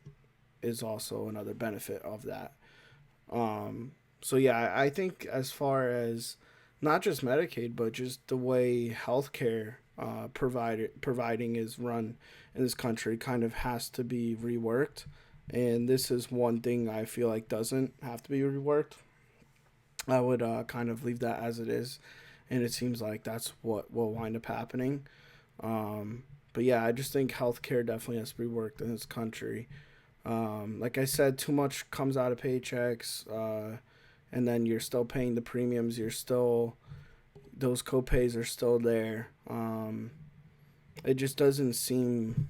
is also another benefit of that. So yeah, I think as far as not just Medicaid, but just the way healthcare providing is run in this country kind of has to be reworked. And this is one thing I feel like doesn't have to be reworked. I would kind of leave that as it is, and it seems like that's what will wind up happening. Um, but yeah, I just think healthcare definitely has to be worked in this country. Like I said, too much comes out of paychecks, and then you're still paying the premiums. You're still those copays are still there. It just doesn't seem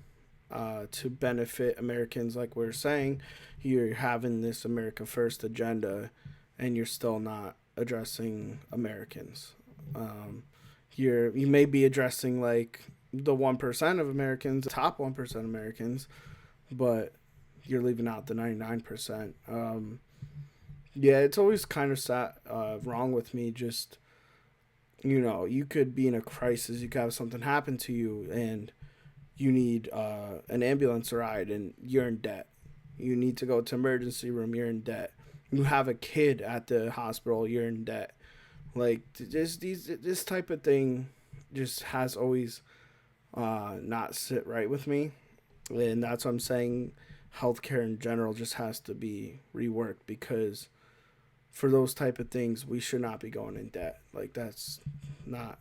to benefit Americans. Like we are saying, you're having this America First agenda, and you're still not addressing Americans. You may be addressing like the 1% of Americans, the top 1% of Americans, but you're leaving out the 99%. Yeah, it's always kind of wrong with me. Just you could be in a crisis, you could have something happen to you, and you need an ambulance ride, and you're in debt. You need to go to emergency room, you're in debt. You have a kid at the hospital, you're in debt. Like this type of thing just has always not sit right with me, and that's what I'm saying. Healthcare in general just has to be reworked because for those type of things we should not be going in debt. Like that's not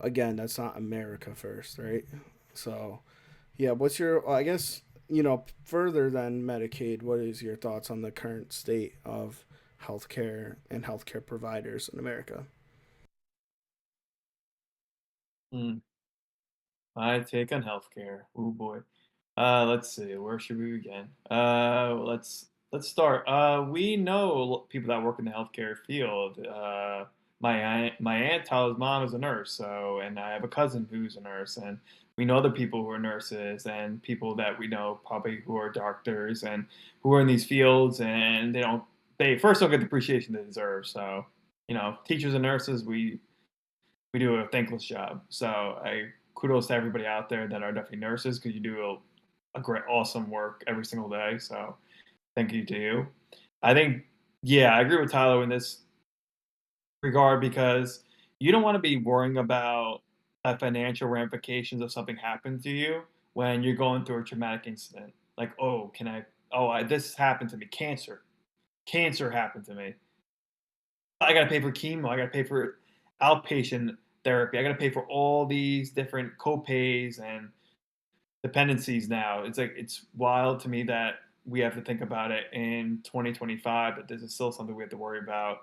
again, that's not America first, right? So yeah, what's your I guess further than Medicaid, what is your thoughts on the current state of healthcare and healthcare providers in America? Hmm. My take on healthcare. Oh boy. Let's see. Where should we begin? Let's start. We know people that work in the healthcare field. My aunt Tyler's mom is a nurse, so and I have a cousin who's a nurse, and we know other people who are nurses and people that we know probably who are doctors and who are in these fields, and they first don't get the appreciation they deserve. So teachers and nurses, we do a thankless job. So I kudos to everybody out there that are definitely nurses because you do a great, awesome work every single day. So thank you to you. I think, yeah, I agree with Tyler in this regard because you don't want to be worrying about the financial ramifications of something happened to you when you're going through a traumatic incident. Like, oh, this happened to me, cancer happened to me. I gotta pay for chemo. I gotta pay for outpatient therapy. I gotta pay for all these different copays and dependencies now. It's like it's wild to me that we have to think about it in 2025, but this is still something we have to worry about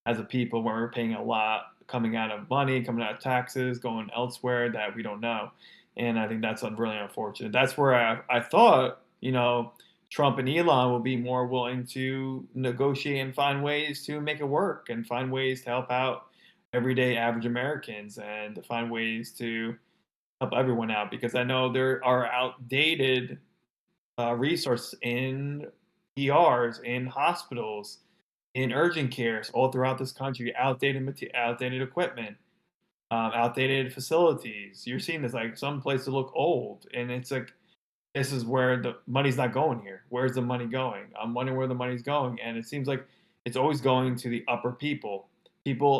as a people when we're paying a lot coming out of money, coming out of taxes, going elsewhere that we don't know. And I think that's really unfortunate. That's where I thought, Trump and Elon will be more willing to negotiate and find ways to make it work and find ways to help out everyday average Americans and to find ways to help everyone out because I know there are outdated resources in ERs, in hospitals, in urgent cares all throughout this country. Outdated equipment, outdated facilities. You're seeing this like some places look old, and it's like this is where the money's not going here. Where's the money going? I'm wondering where the money's going, and it seems like it's always going to the upper people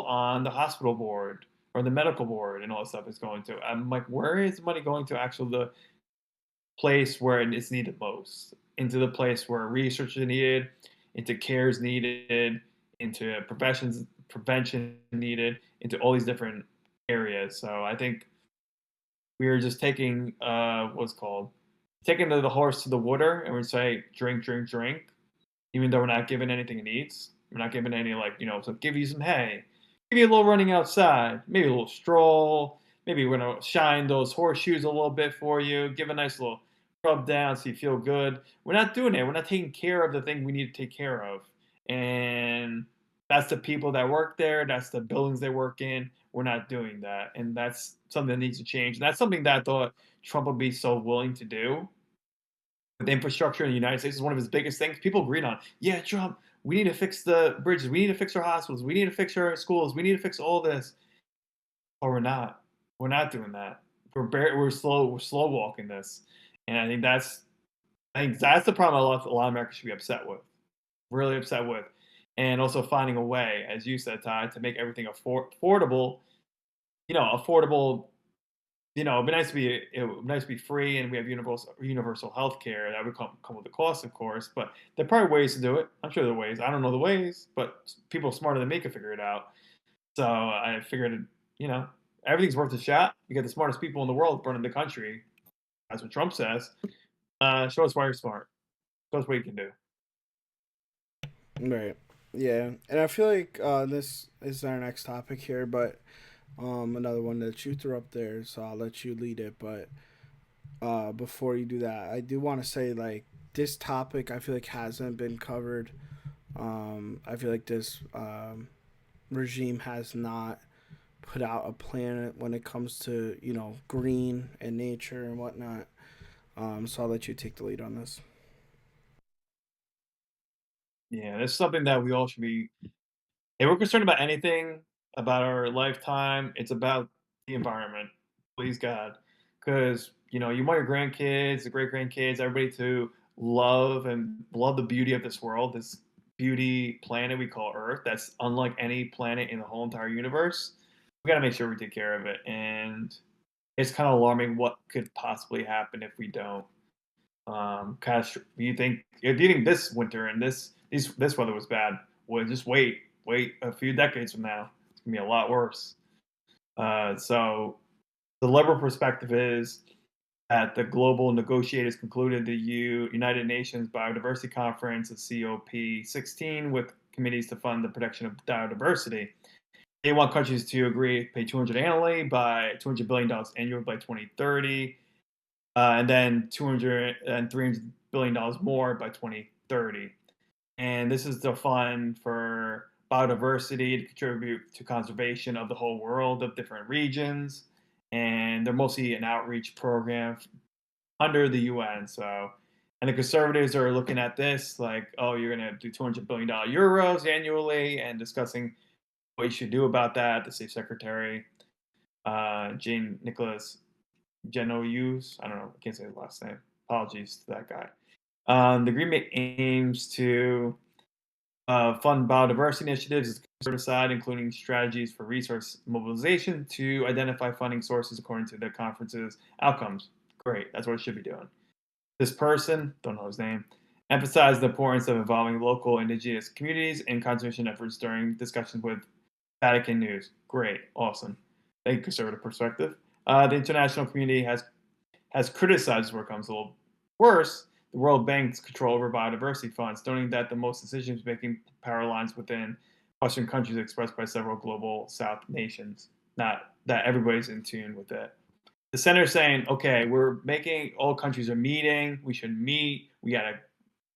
on the hospital board or the medical board, and all that stuff is going to. I'm like, where is the money going to? Actually, the place where it's needed most, into the place where research is needed, into care is needed, into prevention needed, into all these different areas. So I think we are just taking what's called taking the horse to the water, and we say drink, drink, drink, even though we're not giving anything it needs. We're not giving any so give you some hay, give you a little running outside, maybe a little stroll. Maybe we're gonna shine those horseshoes a little bit for you, give a nice little rub down so you feel good. We're not doing it. We're not taking care of the thing we need to take care of, and that's the people that work there. That's the buildings they work in. We're not doing that, and that's something that needs to change. And that's something that I thought Trump would be so willing to do with infrastructure in the United States is one of his biggest things. People agreed on, yeah, Trump, we need to fix the bridges, we need to fix our hospitals, we need to fix our schools, we need to fix all this. Or we're not. We're not doing that. We're slow walking this, and I think that's the problem. A lot of Americans should be upset with, really upset with, and also finding a way, as you said, Ty, to make everything affordable. Affordable it'd be nice to be free, and we have universal health care. That would come with a cost, of course, but there are probably ways to do it. I'm sure there are ways. I don't know the ways, but people smarter than me could figure it out. So I figured, you know, everything's worth a shot. You got the smartest people in the world running the country. That's what Trump says. Show us why you're smart. Show us what you can do. Right. Yeah, and I feel like this is our next topic here, but another one that you threw up there, so I'll let you lead it. But before you do that, I do want to say like this topic I feel like hasn't been covered. I feel like this regime has not put out a plan when it comes to green and nature and whatnot. So I'll let you take the lead on this. Yeah, it's something that we all should be. If we're concerned about anything about our lifetime, it's about the environment. Please God, because you want your grandkids, the great grandkids, everybody to love the beauty of this world, this beauty planet we call Earth. That's unlike any planet in the whole entire universe. We got to make sure we take care of it, and it's kind of alarming what could possibly happen if we don't. If you think this winter and this weather was bad, well, just wait a few decades from now, it's gonna be a lot worse. So the liberal perspective is that the global negotiators concluded the United Nations Biodiversity Conference, the COP16, with committees to fund the protection of biodiversity. They want countries to agree to pay $200 billion annually by 2030, and then 200 and $300 billion more by 2030. And this is the fund for biodiversity to contribute to conservation of the whole world of different regions. And they're mostly an outreach program under the UN. So, and the conservatives are looking at this like, oh, you're going to do €200 billion annually, and discussing what you should do about that. The State Secretary, Jane Nicholas Genouse, I don't know, I can't say his last name. Apologies to that guy. The agreement aims to fund biodiversity initiatives as conservative side, including strategies for resource mobilization to identify funding sources according to the conference's outcomes. Great, that's what it should be doing. This person, don't know his name, emphasized the importance of involving local indigenous communities in conservation efforts during discussions with Vatican News. Great, awesome. Thank you, conservative perspective. The international community has criticized where it comes a little worse the World Bank's control over biodiversity funds, noting that the most decision-making power lines within Western countries expressed by several global South nations. Not that everybody's in tune with it. The center is saying, okay, all countries are meeting. We should meet. We got to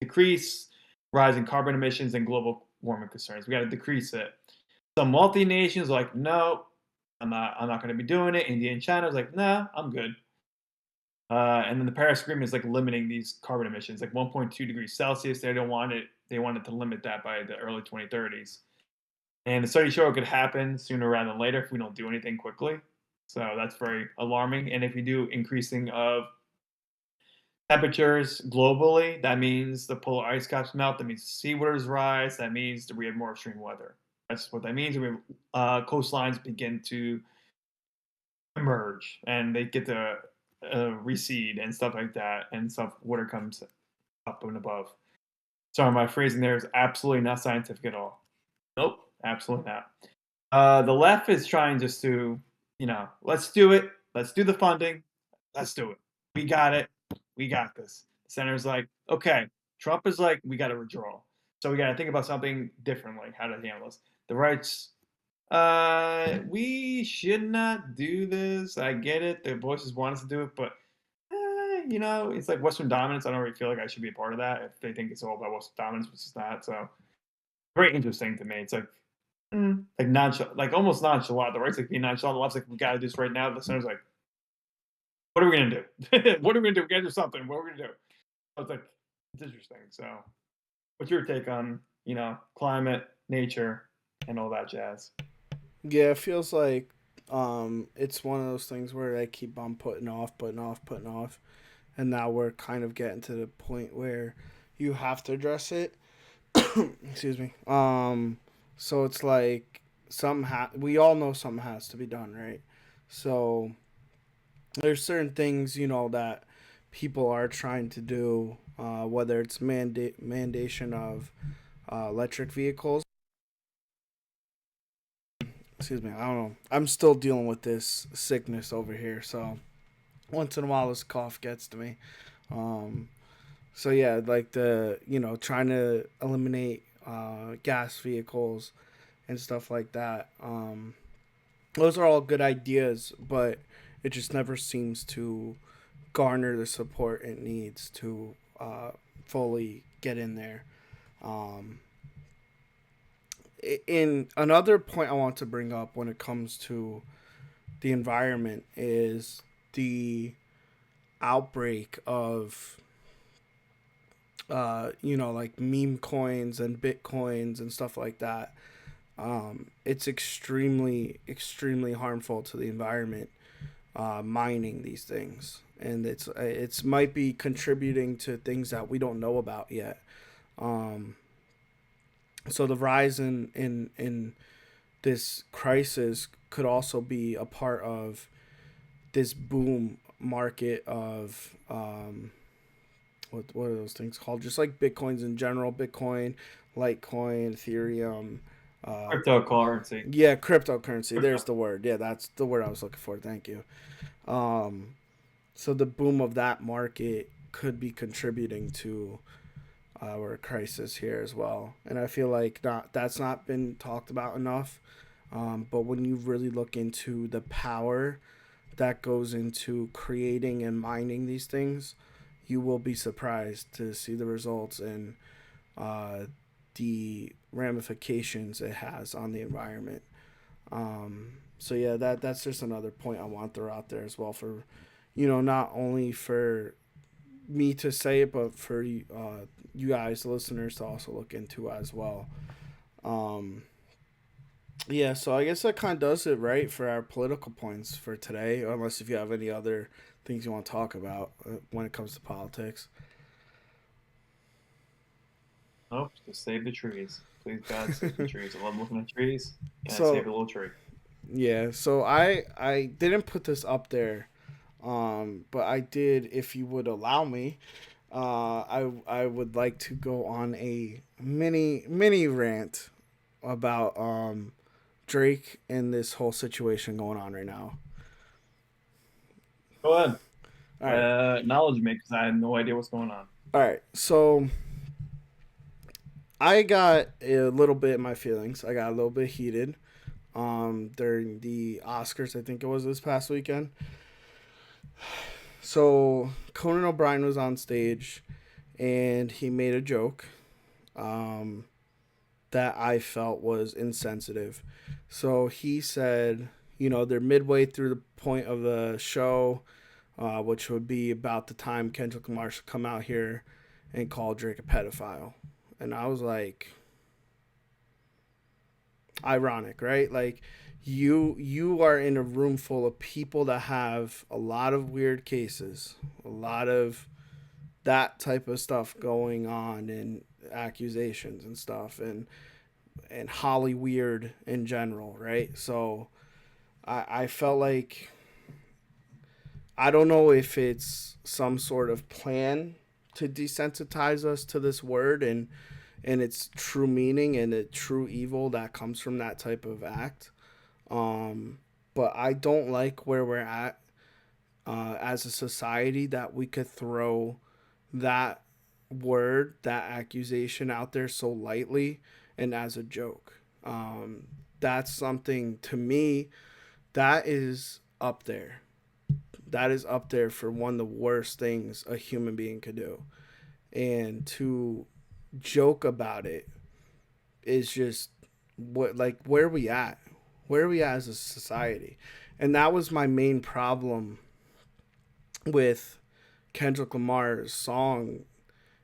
decrease rising carbon emissions and global warming concerns. We got to decrease it. Some wealthy nations are like, no, I'm not going to be doing it. India and China is like, nah, I'm good. And then the Paris Agreement is like limiting these carbon emissions, like 1.2 degrees Celsius. They don't want it. They wanted to limit that by the early 2030s. And the study showed it could happen sooner rather than later if we don't do anything quickly. So that's very alarming. And if we do increasing of temperatures globally, that means the polar ice caps melt. That means sea waters rise. That means that we have more extreme weather. That's what that means. Coastlines begin to emerge, and they get to recede and stuff like that, and stuff water comes up and above. Sorry, my phrasing there is absolutely not scientific at all. Nope, absolutely not. The left is trying just to, let's do it. Let's do the funding. Let's do it. We got it. We got this. The center's like, okay. Trump is like, we got to withdraw. So we got to think about something differently, how to handle this. The right's, we should not do this. I get it. The voices want us to do it, but it's like Western dominance. I don't really feel like I should be a part of that if they think it's all about Western dominance, which is not. So very interesting to me. It's like like nonchalant, like almost nonchalant. The right's like being nonchalant. The left's like, we got to do this right now. The center's like, what are we gonna do? What are we gonna do? We gotta do something. What are we gonna do? So it's like it's interesting. So, what's your take on climate, nature, and all that jazz? Yeah, it feels like it's one of those things where they keep on putting off, and now we're kind of getting to the point where you have to address it. Excuse me. So it's like we all know something has to be done, right? So there's certain things, that people are trying to do, whether it's mandation of electric vehicles. Excuse me, I don't know. I'm still dealing with this sickness over here, so once in a while this cough gets to me. Um, so yeah, like trying to eliminate gas vehicles and stuff like that. Those are all good ideas, but it just never seems to garner the support it needs to fully get in there. Um, in another point I want to bring up when it comes to the environment is the outbreak of like meme coins and bitcoins and stuff like that. It's extremely harmful to the environment, mining these things, and it's might be contributing to things that we don't know about yet. Um, so the rise in this crisis could also be a part of this boom market of what are those things called? Just like bitcoins in general, Bitcoin, Litecoin, Ethereum. Uh, Cryptocurrency. yeah, cryptocurrency. There's the word. Yeah, that's the word I was looking for. Thank you. Um, so the boom of that market could be contributing to our crisis here as well, and I feel like that's not been talked about enough. But when you really look into the power that goes into creating and mining these things, you will be surprised to see the results and uh, the ramifications it has on the environment. So yeah, that's just another point I want to throw out there as well for, not only for me to say it, but for you guys, the listeners, to also look into as well. Um, yeah, so I guess that kind of does it, right, for our political points for today. Unless if you have any other things you want to talk about when it comes to politics. Nope, just save the trees. Please, God, save the trees. I love looking at trees. Can I save So a little tree? yeah, so I didn't put this up there, but I did. If you would allow me, I would like to go on a mini rant about Drake and this whole situation going on right now. Go ahead. All right, Acknowledge me because I have no idea what's going on. all right. So I got a little bit in my feelings. I got a little bit heated during the Oscars. I think it was this past weekend. So Conan O'Brien was on stage and he made a joke um, that I felt was insensitive. So he said, they're midway through the point of the show, which would be about the time Kendrick Lamar should come out here and call Drake a pedophile. And I was like, ironic, right? Like you are in a room full of people that have a lot of weird cases, a lot of that type of stuff going on and accusations and stuff and Holly weird in general, right? So I felt like I don't know if it's some sort of plan to desensitize us to this word and its true meaning and the true evil that comes from that type of act. Um, but I don't like where we're at as a society that we could throw that word, that accusation out there so lightly and as a joke. That's something to me that is up there. That is up there for one of the worst things a human being could do. And to joke about it is just where are we at? Where are we at as a society? And that was my main problem with Kendrick Lamar's song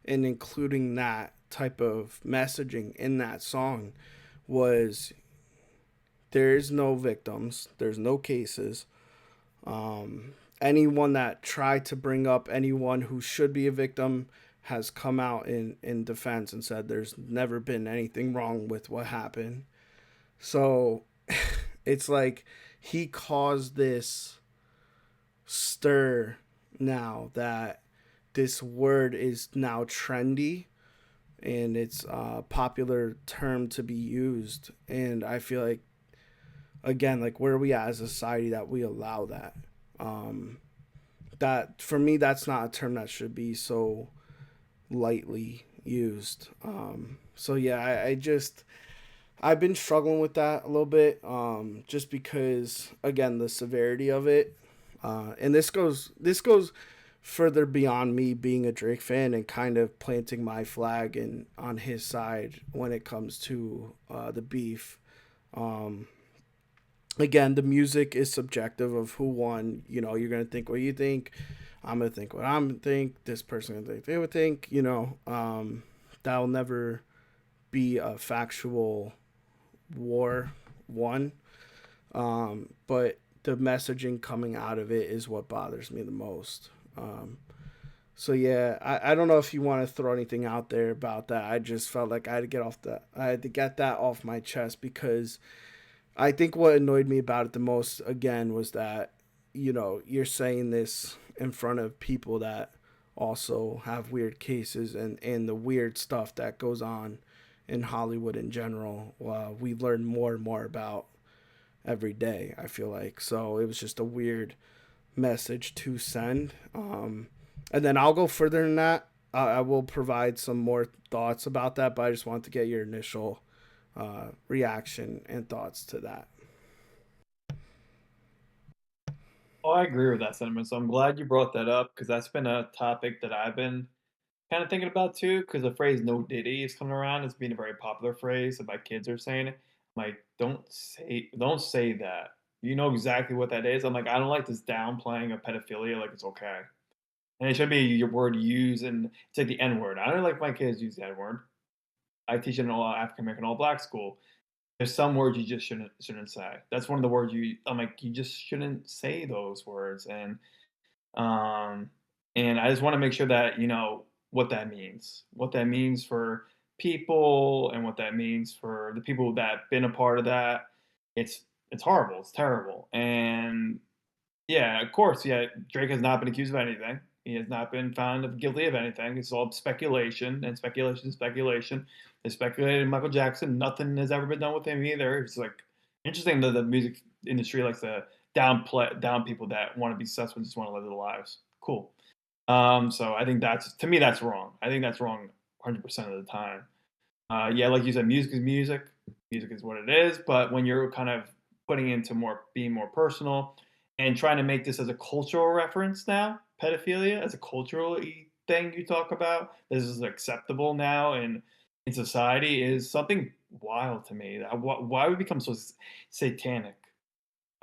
and including that type of messaging in that song was there is no victims, there's no cases. Anyone that tried to bring up anyone who should be a victim has come out in defense and said there's never been anything wrong with what happened. So it's like he caused this stir now that this word is now trendy and it's a popular term to be used. And I feel like, again, like where are we at as a society that we allow that? Um, that for me, that's not a term that should be so lightly used. So yeah, I've been struggling with that a little bit, just because again the severity of it, and this goes further beyond me being a Drake fan and kind of planting my flag and on his side when it comes to the beef. Um, Again, the music is subjective of who won. You know, you're gonna think what you think. I'm gonna think what I'm gonna think. This person gonna think they would think. That'll never be a factual war won. But the messaging coming out of it is what bothers me the most. So yeah, I don't know if you want to throw anything out there about that. I just felt like I had to get that off my chest because I think what annoyed me about it the most again was that, you're saying this in front of people that also have weird cases and the weird stuff that goes on in Hollywood in general. We learn more and more about every day, I feel like. So it was just a weird message to send. And then I'll go further than that. I will provide some more thoughts about that, but I just want to get your initial reaction and thoughts to that. Oh, I agree with that sentiment. So I'm glad you brought that up because that's been a topic that I've been kind of thinking about too. Because the phrase "no diddy" is coming around. It's being a very popular phrase, and my kids are saying it. I'm like, don't say that. You know exactly what that is. I'm like, I don't like this downplaying of pedophilia like it's okay. And it should be your word used, and it's like the N word. I don't like my kids use the N word. I teach in an all African American, all black school. There's some words you just shouldn't say. That's one of the words I'm like, you just shouldn't say those words. Um and I just want to make sure that you know what that means for people, and what that means for the people that been a part of that. It's horrible. It's terrible. And yeah, of course. Yeah, Drake has not been accused of anything. He has not been found of guilty of anything. It's all speculation, and speculation is speculation. They speculated Michael Jackson. Nothing has ever been done with him either. It's like interesting that the music industry likes to down people that want to be successful and just want to live their lives. Cool. So I think that's to me that's wrong. I think that's wrong 100% of the time. Yeah, like you said, music is music. Music is what it is. But when you're kind of putting into more being more personal and trying to make this as a cultural reference now, pedophilia as a cultural thing you talk about, this is acceptable now in society is something wild to me. Why we become so satanic?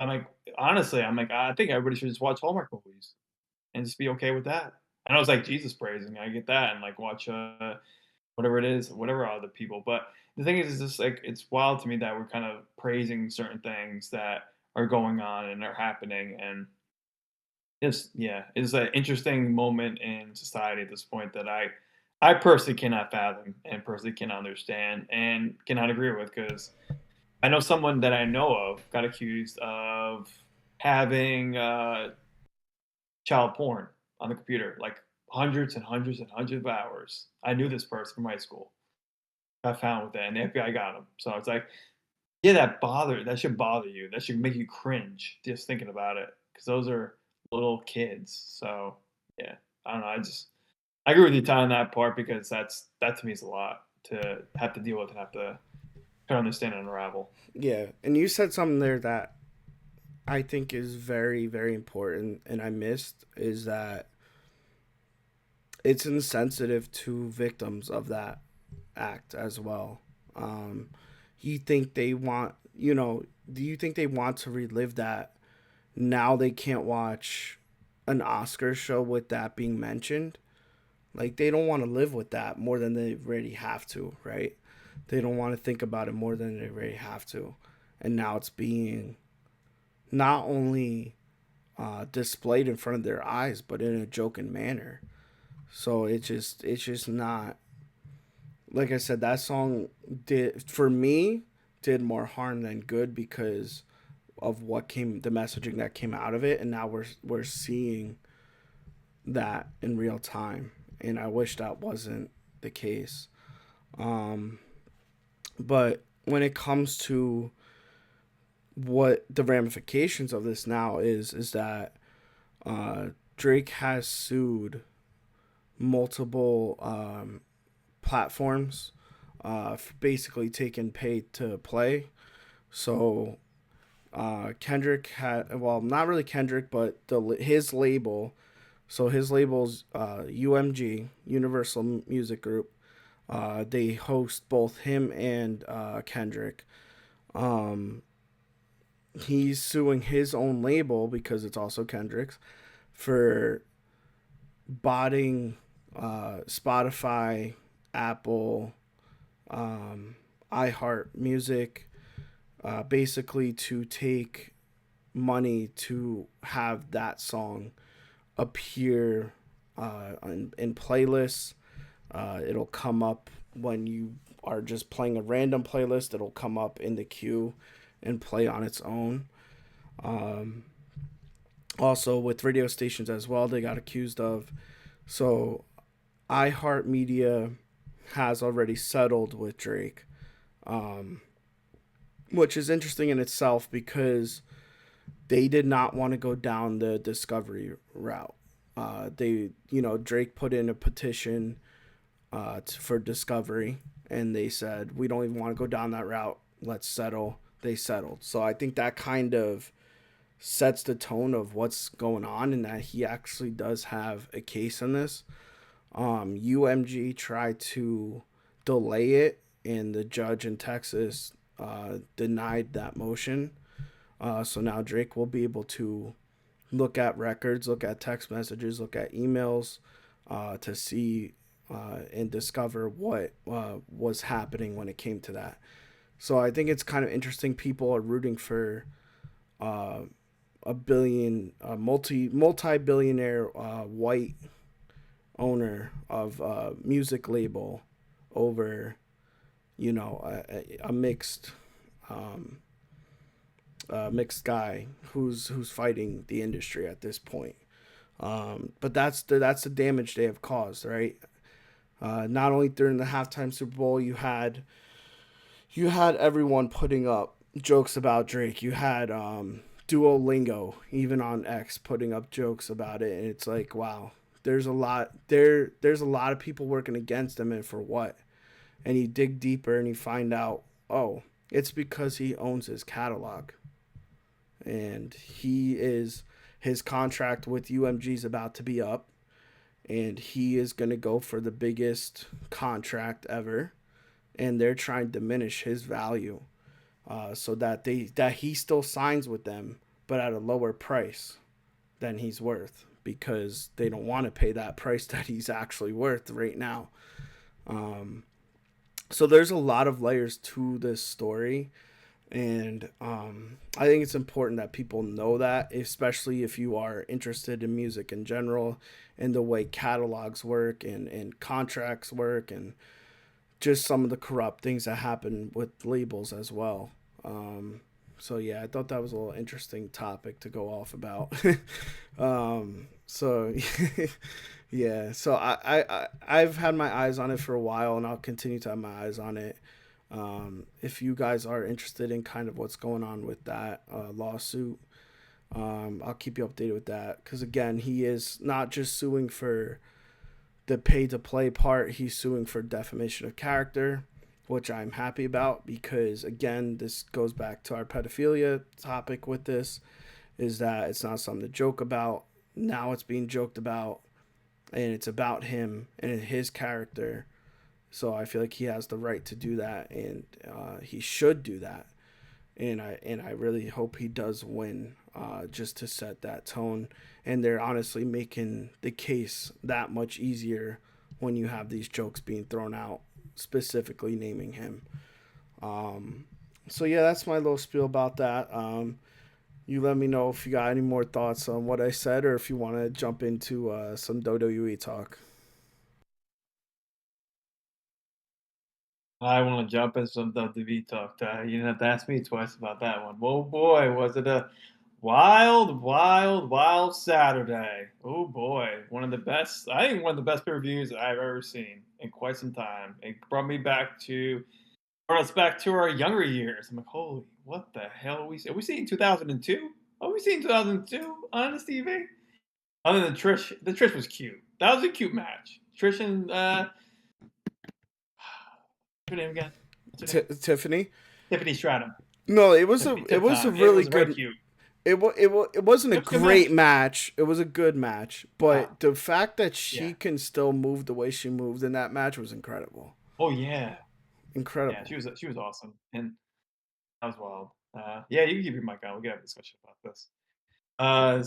I'm like, honestly, I'm like, I think everybody should just watch Hallmark movies and just be okay with that. I know it's like Jesus praising. I get that, and like watch whatever it is, whatever other people. But the thing is just like it's wild to me that we're kind of praising certain things that are going on and are happening, and it's yeah, it's an interesting moment in society at this point that I personally cannot fathom and personally cannot understand and cannot agree with because I know someone that I know of got accused of having child porn on the computer, like hundreds and hundreds and hundreds of hours. I knew this person from high school. Got found with that, and the FBI got him. So it's like, yeah, that should bother you. That should make you cringe just thinking about it, because those are little kids. So yeah, I don't know. I agree with you, Ty, on that part because that to me is a lot to have to deal with and have to try to understand and unravel. Yeah, and you said something there that I think is very, very important, and I missed is that it's insensitive to victims of that act as well. Um, you think they want, do you think they want to relive that? Now they can't watch an Oscar show with that being mentioned. Like they don't want to live with that more than they already have to, right? They don't want to think about it more than they already have to, and now it's being not only displayed in front of their eyes, but in a joking manner. So it's just not, like I said. That song did for me did more harm than good because the messaging that came out of it, and now we're seeing that in real time, and I wish that wasn't the case. Um, but when it comes to what the ramifications of this now is that uh, Drake has sued multiple platforms for basically taking pay to play. So Kendrick had, well, not really Kendrick, but his label. So his label's UMG, Universal Music Group. They host both him and Kendrick. Um, he's suing his own label because it's also Kendrick's for botting Spotify, Apple, um, iHeart Music, basically to take money to have that song appear in playlists. It'll come up when you are just playing a random playlist. It'll come up in the queue and play on its own. Um, Also, with radio stations as well, they got accused of. So, iHeartMedia has already settled with Drake, um, which is interesting in itself because they did not want to go down the discovery route. Drake put in a petition for discovery, and they said, we don't even want to go down that route. Let's settle. They settled. So I think that kind of sets the tone of what's going on, and that he actually does have a case in this. UMG tried to delay it, and the judge in Texas denied that motion. So now Drake will be able to look at records, look at text messages, look at emails to see and discover what was happening when it came to that. So I think it's kind of interesting. People are rooting for uh, multi billionaire white owner of a music label over, a um, mixed guy who's fighting the industry at this point. But that's the damage they have caused, right? Not only during the halftime Super Bowl, you had everyone putting up jokes about Drake. You had Duolingo, even on X, putting up jokes about it, and it's like, wow, there's a lot of people working against him, and for what? And you dig deeper and you find out, oh, it's because he owns his catalog, and his contract with UMG is about to be up, and he is going to go for the biggest contract ever, and they're trying to diminish his value, so that he still signs with them, but at a lower price than he's worth, because they don't want to pay that price that he's actually worth right now. Um, so there's a lot of layers to this story, and I think it's important that people know that, especially if you are interested in music in general and the way catalogs work and contracts work, and just some of the corrupt things that happen with labels as well. So yeah, I thought that was a little interesting topic to go off about. So yeah, so I've had my eyes on it for a while, and I'll continue to have my eyes on it. If you guys are interested in kind of what's going on with that lawsuit, I'll keep you updated with that, because again, he is not just suing for the pay to play part, he's suing for defamation of character, which I'm happy about, because again, this goes back to our pedophilia topic with this, is that it's not something to joke about. Now it's being joked about, and it's about him and his character. So I feel like he has the right to do that, and he should do that. And I really hope he does win, just to set that tone. And they're honestly making the case that much easier when you have these jokes being thrown out, specifically naming him. So yeah, that's my little spiel about that. You let me know if you got any more thoughts on what I said, or if you want to jump into some WWE talk. I want to jump in some WWE talk. You didn't have to ask me twice about that one. Oh boy, was it a wild, wild, wild Saturday. Oh boy, one of the best, I think one of the best pay-per-views I've ever seen in quite some time. It brought us back to our younger years. I'm like, holy, what the hell are we seeing 2002? Are we seeing 2002 on this TV? Other than Trish, the Trish was cute. That was a cute match. Trish and what's her name again? What's her name? Tiffany. Tiffany Stratton. No, Tiffany it Tip was a Time. It really was very good. cute. It wasn't a It was a good great match. match. It was a good match, Ah, but the fact that yeah. she can still move the way she moved in that match was incredible. Oh yeah. Yeah. Incredible. She was awesome, and that was wild. Yeah, you can keep your mic on. We can have a discussion about this.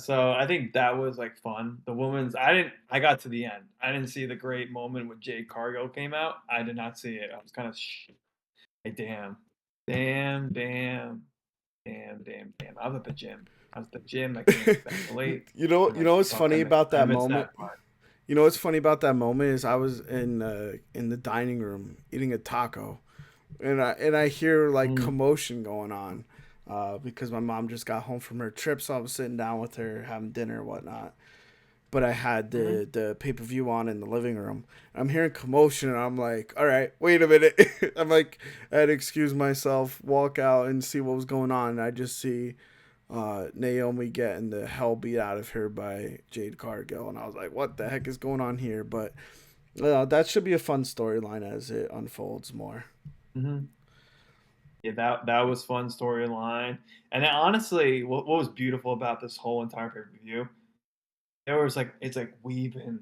So I think that was like fun. The women's, I got to the end. I didn't see the great moment when Jade Cargill came out. I did not see it. I was kind of like, damn, damn, damn, damn, damn. I was at the gym. I was at the gym. I came back late. And You like, know what's fuck, funny about I that missed moment? that part. You know what's funny about that moment is I was in the dining room eating a taco, and I hear like Mm, commotion going on, because my mom just got home from her trip, so I was sitting down with her having dinner and whatnot. But I had mhm. the pay per view on in the living room. I'm hearing commotion, and I'm like, all right, wait a minute. I'm like, I had to excuse myself, walk out, and see what was going on. And I just see Naomi getting the hell beat out of her by Jade Cargill, and I was like, what the heck is going on here? But that should be a fun storyline as it unfolds more. Mhm. Yeah, that was fun storyline. And then honestly, what was beautiful about this whole entire pay-per-view, there was like it's like weaving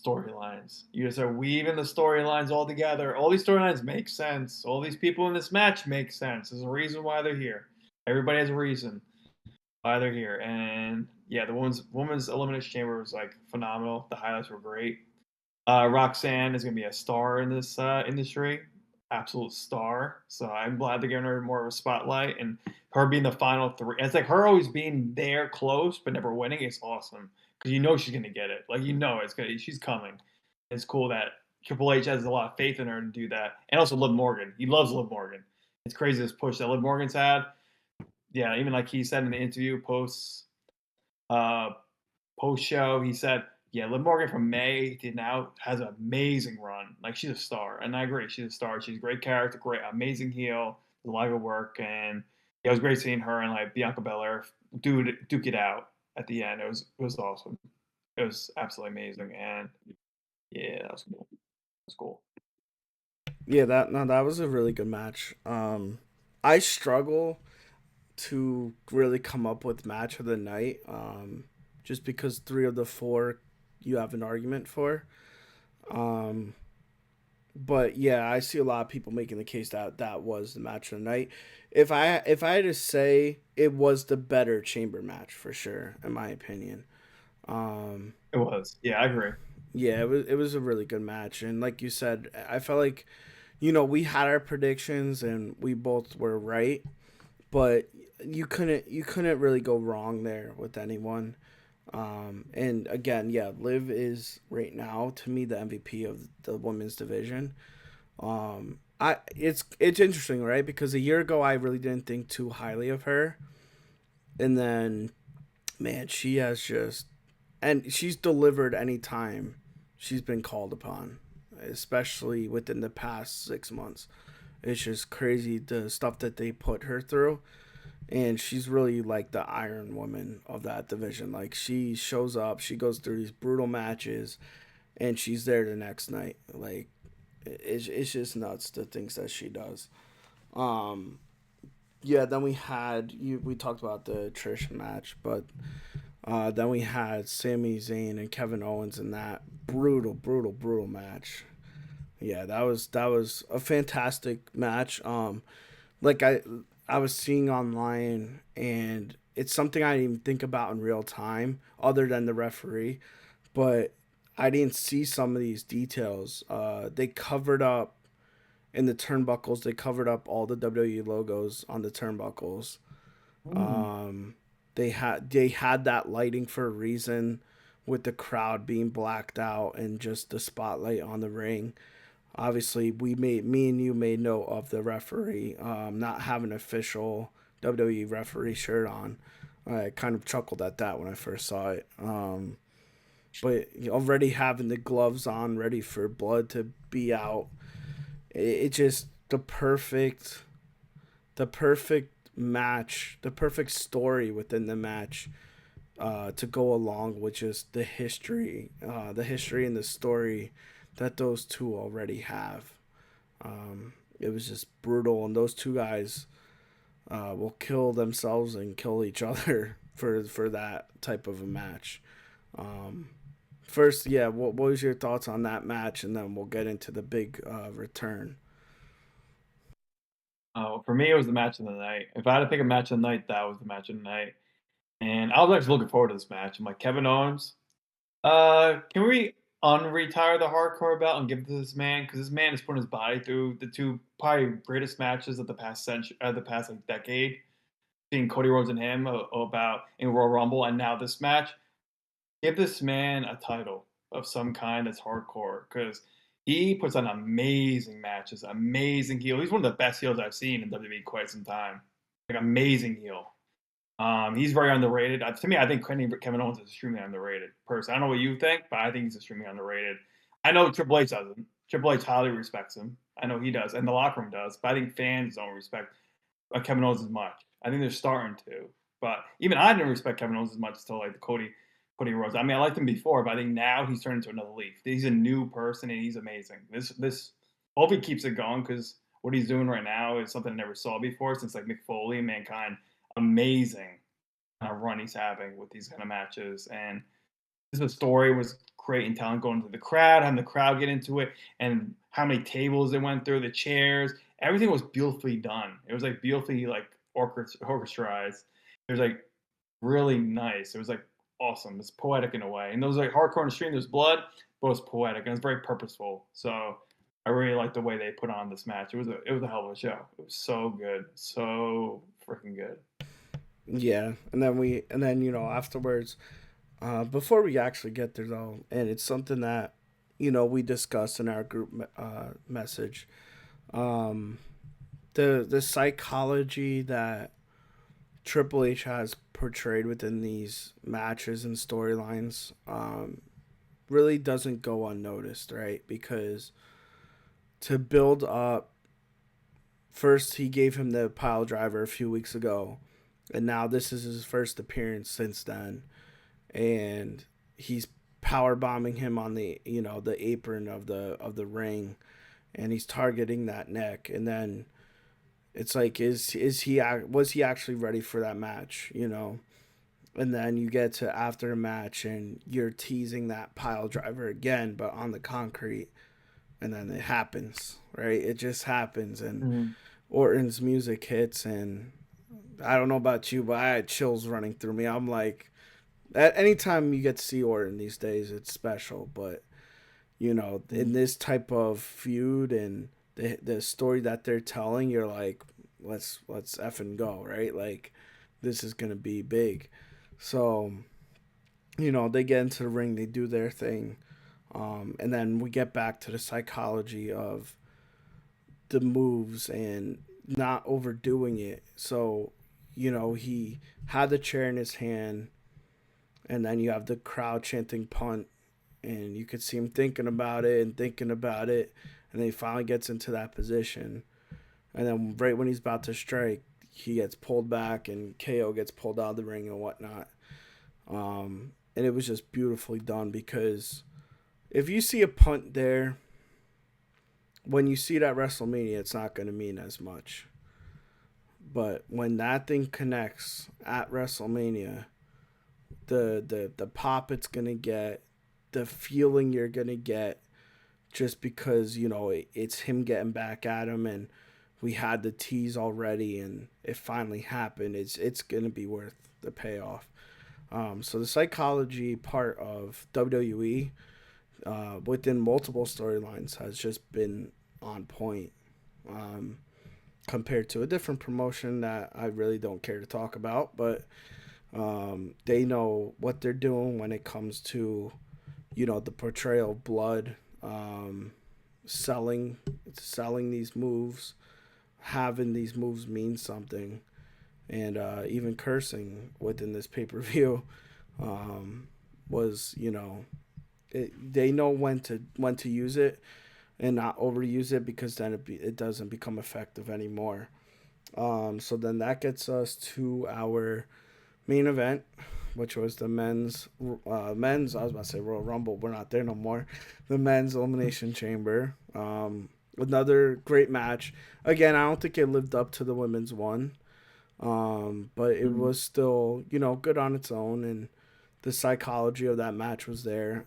storylines. You just are weaving the storylines all together. All these storylines make sense. All these people in this match make sense. There's a reason why they're here. Everybody has a reason why they're here. And yeah, the women's elimination chamber was like phenomenal. The highlights were great. Roxanne is going to be a star in this industry, absolute star. So I'm glad they're giving her more of a spotlight, and her being the final three. It's like her always being there close but never winning is awesome because you know she's going to get it. Like you know it's gonna, she's coming. It's cool that Triple H has a lot of faith in her to do that, and also Liv Morgan. He loves Liv Morgan. It's crazy this push that Liv Morgan's had. Yeah, even like he said in the interview uh, post show, he said, "Yeah, Liv Morgan from May to now has an amazing run. Like she's a star, and I agree, she's a star. She's a great character, great, amazing heel, a lot of work, and it was great seeing her and like Bianca Belair duke it out at the end. It was awesome. It was absolutely amazing, and yeah, that was cool. It was cool. Yeah, that was a really good match. I struggle to really come up with match of the night, just because three of the four you have an argument for. Um, but yeah, I see a lot of people making the case that that was the match of the night. If I had to say, it was the better chamber match for sure, in my opinion. Um, It was. Yeah, I agree. yeah, it was a really good match, and like you said, I felt like, we had our predictions and we both were right, but you couldn't really go wrong there with anyone. And again, yeah, Liv is right now to me the MVP of the women's division. I it's interesting, right? Because a year ago I really didn't think too highly of her, and then man, she has just, and she's delivered any time she's been called upon, especially within the past 6 months. It's just crazy the stuff that they put her through, and she's really like the Iron Woman of that division. Like she shows up, she goes through these brutal matches, and she's there the next night. Like it's just nuts the things that she does. Um, yeah. Then we had you. We talked about the Trish match, but then we had Sami Zayn and Kevin Owens in that brutal match. Yeah, that was a fantastic match. Like I was seeing online, and it's something I didn't even think about in real time, other than the referee. But I didn't see some of these details. They covered up in the turnbuckles. They covered up all the WWE logos on the turnbuckles. Mm. They had that lighting for a reason, with the crowd being blacked out and just the spotlight on the ring. Obviously, me and you made note of the referee not having an official WWE referee shirt on. I kind of chuckled at that when I first saw it. But already having the gloves on, ready for blood to be out, it just the perfect match, the perfect story within the match to go along with just the history and the story that those two already have. It was just brutal, and those two guys will kill themselves and kill each other for that type of a match. Um, First, yeah, what was your thoughts on that match, and then we'll get into the big return. Oh, for me, it was the match of the night. If I had to pick a match of the night, that was the match of the night. And I was actually looking forward to this match. I'm like, Kevin Owens, can we unretire the hardcore belt and give it to this man? Because this man is putting his body through the two probably greatest matches of the past century, the past like decade. Seeing Cody Rhodes and him about in Royal Rumble, and now this match. Give this man a title of some kind that's hardcore because he puts on amazing matches, amazing heel. He's one of the best heels I've seen in WWE quite some time. Like amazing heel. He's very underrated. To me, I think Kevin Owens is extremely underrated person. I don't know what you think, but I think he's extremely underrated. I know Triple H doesn't. Triple H highly respects him. I know he does, and the locker room does. But I think fans don't respect Kevin Owens as much. I think they're starting to. But even I didn't respect Kevin Owens as much until like the Cody Rhodes. I mean, I liked him before, but I think now he's turned into another leaf. He's a new person, and he's amazing. This hope he keeps it going because what he's doing right now is something I never saw before since like Mick Foley and Mankind. Amazing run he's having with these kind of matches, and the story was great and talent going to the crowd, having the crowd get into it, and how many tables they went through, the chairs, everything was beautifully done. It was like beautifully like orchestrized. It was like really nice. It was like awesome. It's poetic in a way. And those like hardcore on the stream, there's blood, but it's poetic and it's very purposeful. So I really like the way they put on this match. It was a hell of a show. It was so good, so freaking good. Yeah, and then afterwards, before we actually get there though, and it's something that we discussed in our group message. Um, the psychology that Triple H has portrayed within these matches and storylines really doesn't go unnoticed, right? Because to build up, first he gave him the pile driver a few weeks ago, and now this is his first appearance since then, and he's power bombing him on the the apron of the ring, and he's targeting that neck, and then it's like is he was he actually ready for that match, and then you get to after the match and you're teasing that pile driver again but on the concrete, and then it happens, right? It just happens, and Mm-hmm. Orton's music hits, and I don't know about you, but I had chills running through me. I'm like, at any time you get to see Orton these days, it's special. But in this type of feud and the story that they're telling, you're like, let's effing go, right? Like, this is gonna be big. So they get into the ring, they do their thing, and then we get back to the psychology of the moves and not overdoing it. So he had the chair in his hand, and then you have the crowd chanting punt, and you could see him thinking about it and thinking about it, and then he finally gets into that position, and then right when he's about to strike, he gets pulled back and KO gets pulled out of the ring and whatnot. And it was just beautifully done, because if you see a punt there, when you see it at WrestleMania, it's not going to mean as much. But when that thing connects at WrestleMania, the pop it's gonna get, the feeling you're gonna get, just because it's him getting back at him, and we had the tease already, and it finally happened. It's gonna be worth the payoff. So the psychology part of WWE within multiple storylines has just been on point. Compared to a different promotion that I really don't care to talk about, but they know what they're doing when it comes to the portrayal of blood, selling these moves, having these moves mean something, and even cursing within this pay-per-view um, was, they know when to use it and not overuse it, because then it doesn't become effective anymore. So then that gets us to our main event, which was the men's. I was about to say Royal Rumble. We're not there no more. The men's Elimination Chamber. Another great match. Again, I don't think it lived up to the women's one, but it Mm. was still, good on its own, and the psychology of that match was there.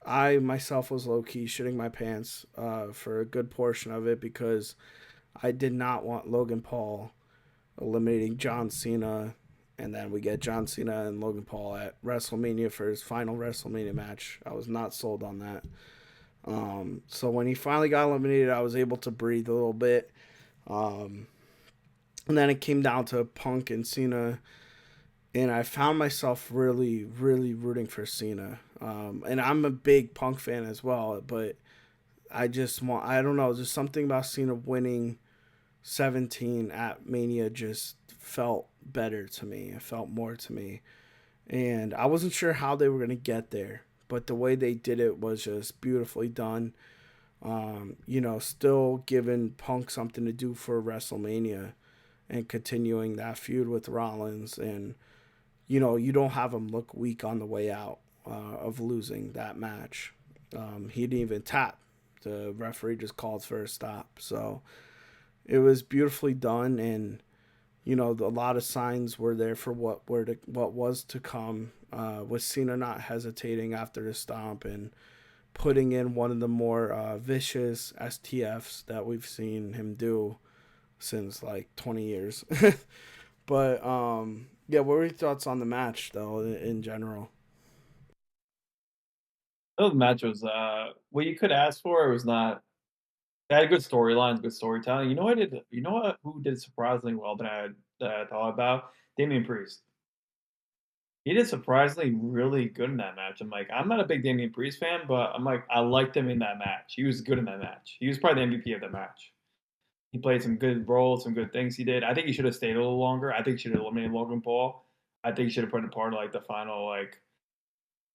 I myself was low key shitting my pants for a good portion of it, because I did not want Logan Paul eliminating John Cena, and then we get John Cena and Logan Paul at WrestleMania for his final WrestleMania match. I was not sold on that. So when he finally got eliminated, I was able to breathe a little bit. Um, and then it came down to Punk and Cena, and I found myself really, really rooting for Cena. And I'm a big Punk fan as well, but I don't know, just something about Cena winning 17 at Mania just felt better to me. It felt more to me. And I wasn't sure how they were going to get there, but the way they did it was just beautifully done. Still giving Punk something to do for WrestleMania and continuing that feud with Rollins. And, you don't have him look weak on the way out of losing that match. He didn't even tap. The referee just called for a stop. So it was beautifully done, and a lot of signs were there for what was to come. With Cena not hesitating after the stomp and putting in one of the more vicious STFs that we've seen him do since like 20 years. But yeah, what were your thoughts on the match though in general? The match was what you could ask for. It was not. It had good storylines, good storytelling. You know what? You know what? Who did surprisingly well that I thought about? Damian Priest. He did surprisingly really good in that match. I'm like, I'm not a big Damian Priest fan, but I'm like, I liked him in that match. He was good in that match. He was probably the MVP of the match. He played some good roles, some good things he did. I think he should have stayed a little longer. I think he should have eliminated Logan Paul. I think he should have put him part of like the final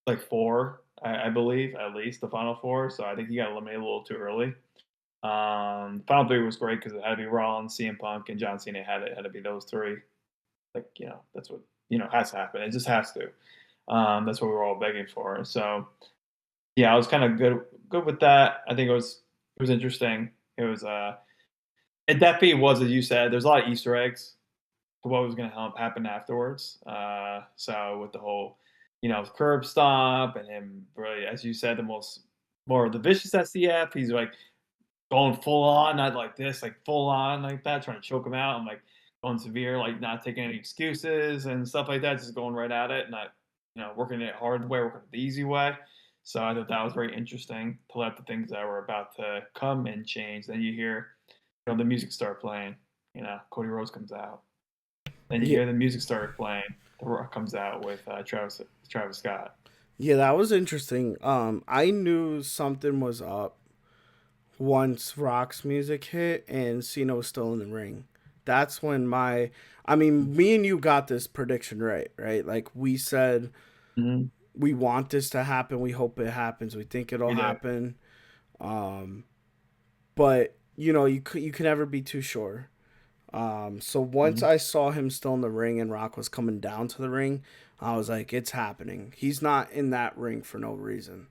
like four, I believe, at least the final four. So I think he got eliminated a little too early. Final three was great because it had to be Rollins, CM Punk, and John Cena. Had to be those three. Like that's what has to happen. It just has to. That's what we were all begging for. So yeah, I was kind of good with that. I think it was interesting. It was it definitely was, as you said. There's a lot of Easter eggs to what was going to happen afterwards. So with the whole curb stomp and him really, as you said, more of the vicious SCF. He's like going full on, not like this, like full on like that, trying to choke him out. I'm like going severe, like not taking any excuses and stuff like that, just going right at it, not working it hard way, working it the easy way. So I thought that was very interesting to let the things that were about to come and change. Then you hear, the music start playing. Cody Rhodes comes out. Then you Yeah, hear the music start playing. The Rock comes out with Travis Scott. yeah, that was interesting. I knew something was up once Rock's music hit and Cena was still in the ring. That's when I mean, me and you got this prediction right, right? Like we said, Mm-hmm. we want this to happen. We hope it happens. We think it'll We do. happen. Um, but you can never be too sure. So once Mm-hmm. I saw him still in the ring and Rock was coming down to the ring, I was like, it's happening. He's not in that ring for no reason.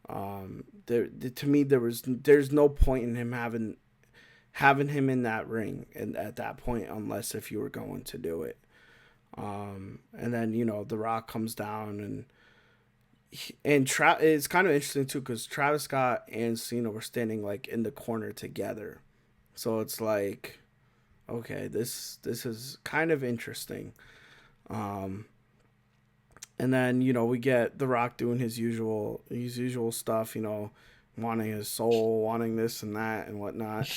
To me, there's no point in him having him in that ring and at that point, unless if you were going to do it. And then The Rock comes down and it's kind of interesting too because Travis Scott and Cena were standing like in the corner together, so it's like, okay, this is kind of interesting. Um, and then we get The Rock doing his usual stuff, wanting his soul, wanting this and that and whatnot.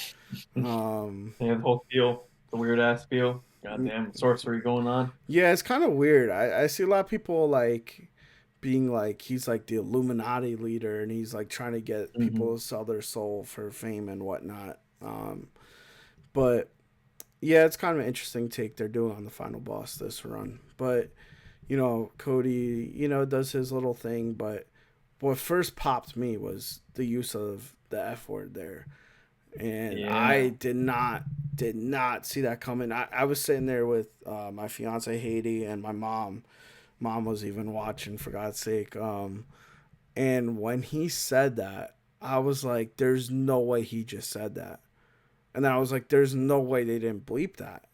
Um, Yeah, the whole feel, the weird ass feel. Goddamn sorcery going on. yeah, it's kind of weird. I see a lot of people like being like he's like the Illuminati leader and he's like trying to get Mm-hmm. people to sell their soul for fame and whatnot. But yeah, it's kind of an interesting take they're doing on the final boss this run. But Cody, does his little thing. But what first popped me was the use of the F word there, and I Yeah. did not see that coming. I was sitting there with my fiance Haiti and my mom. Mom was even watching, for God's sake. And when he said that, I was like, "There's no way he just said that." And then I was like, "There's no way they didn't bleep that."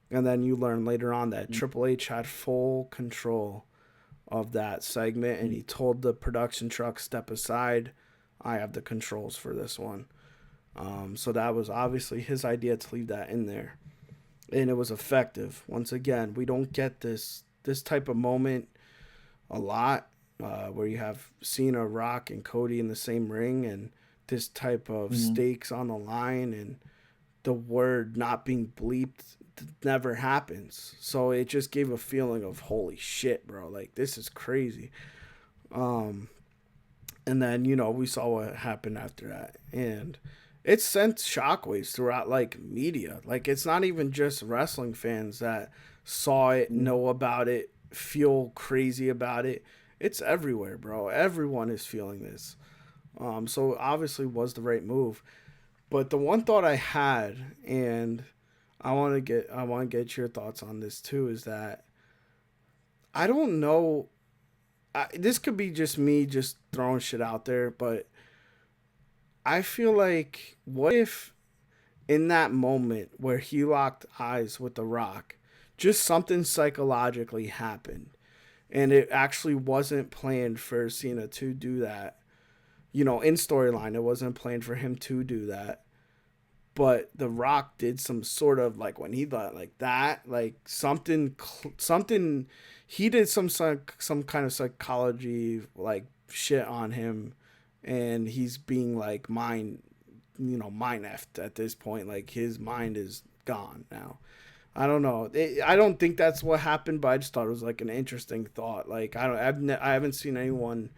And then you learn later on that Triple H had full control of that segment, and he told the production truck, "Step aside. I have the controls for this one." So that was obviously his idea to leave that in there, and it was effective. Once again, we don't get this type of moment a lot, where you have Cena, Rock, and Cody in the same ring, and this type of Mm-hmm. stakes on the line, and the word not being bleeped never happens. So it just gave a feeling of holy shit, bro. Like this is crazy. Um, and then we saw what happened after that, and it sent shockwaves throughout like media. Like it's not even just wrestling fans that saw it, know about it, feel crazy about it. It's everywhere, bro. Everyone is feeling this. So obviously was the right move. But the one thought I had, and I want to get your thoughts on this too, is that I don't know. This could be just me just throwing shit out there, but I feel like what if in that moment where he locked eyes with The Rock, just something psychologically happened, and it actually wasn't planned for Cena to do that. In storyline, it wasn't planned for him to do that, but The Rock did some sort of like when he thought like that, like something. He did some kind of psychology like shit on him, and he's being like mind effed at this point. Like his mind is gone now. I don't know. I don't think that's what happened, but I just thought it was like an interesting thought. Like I haven't seen anyone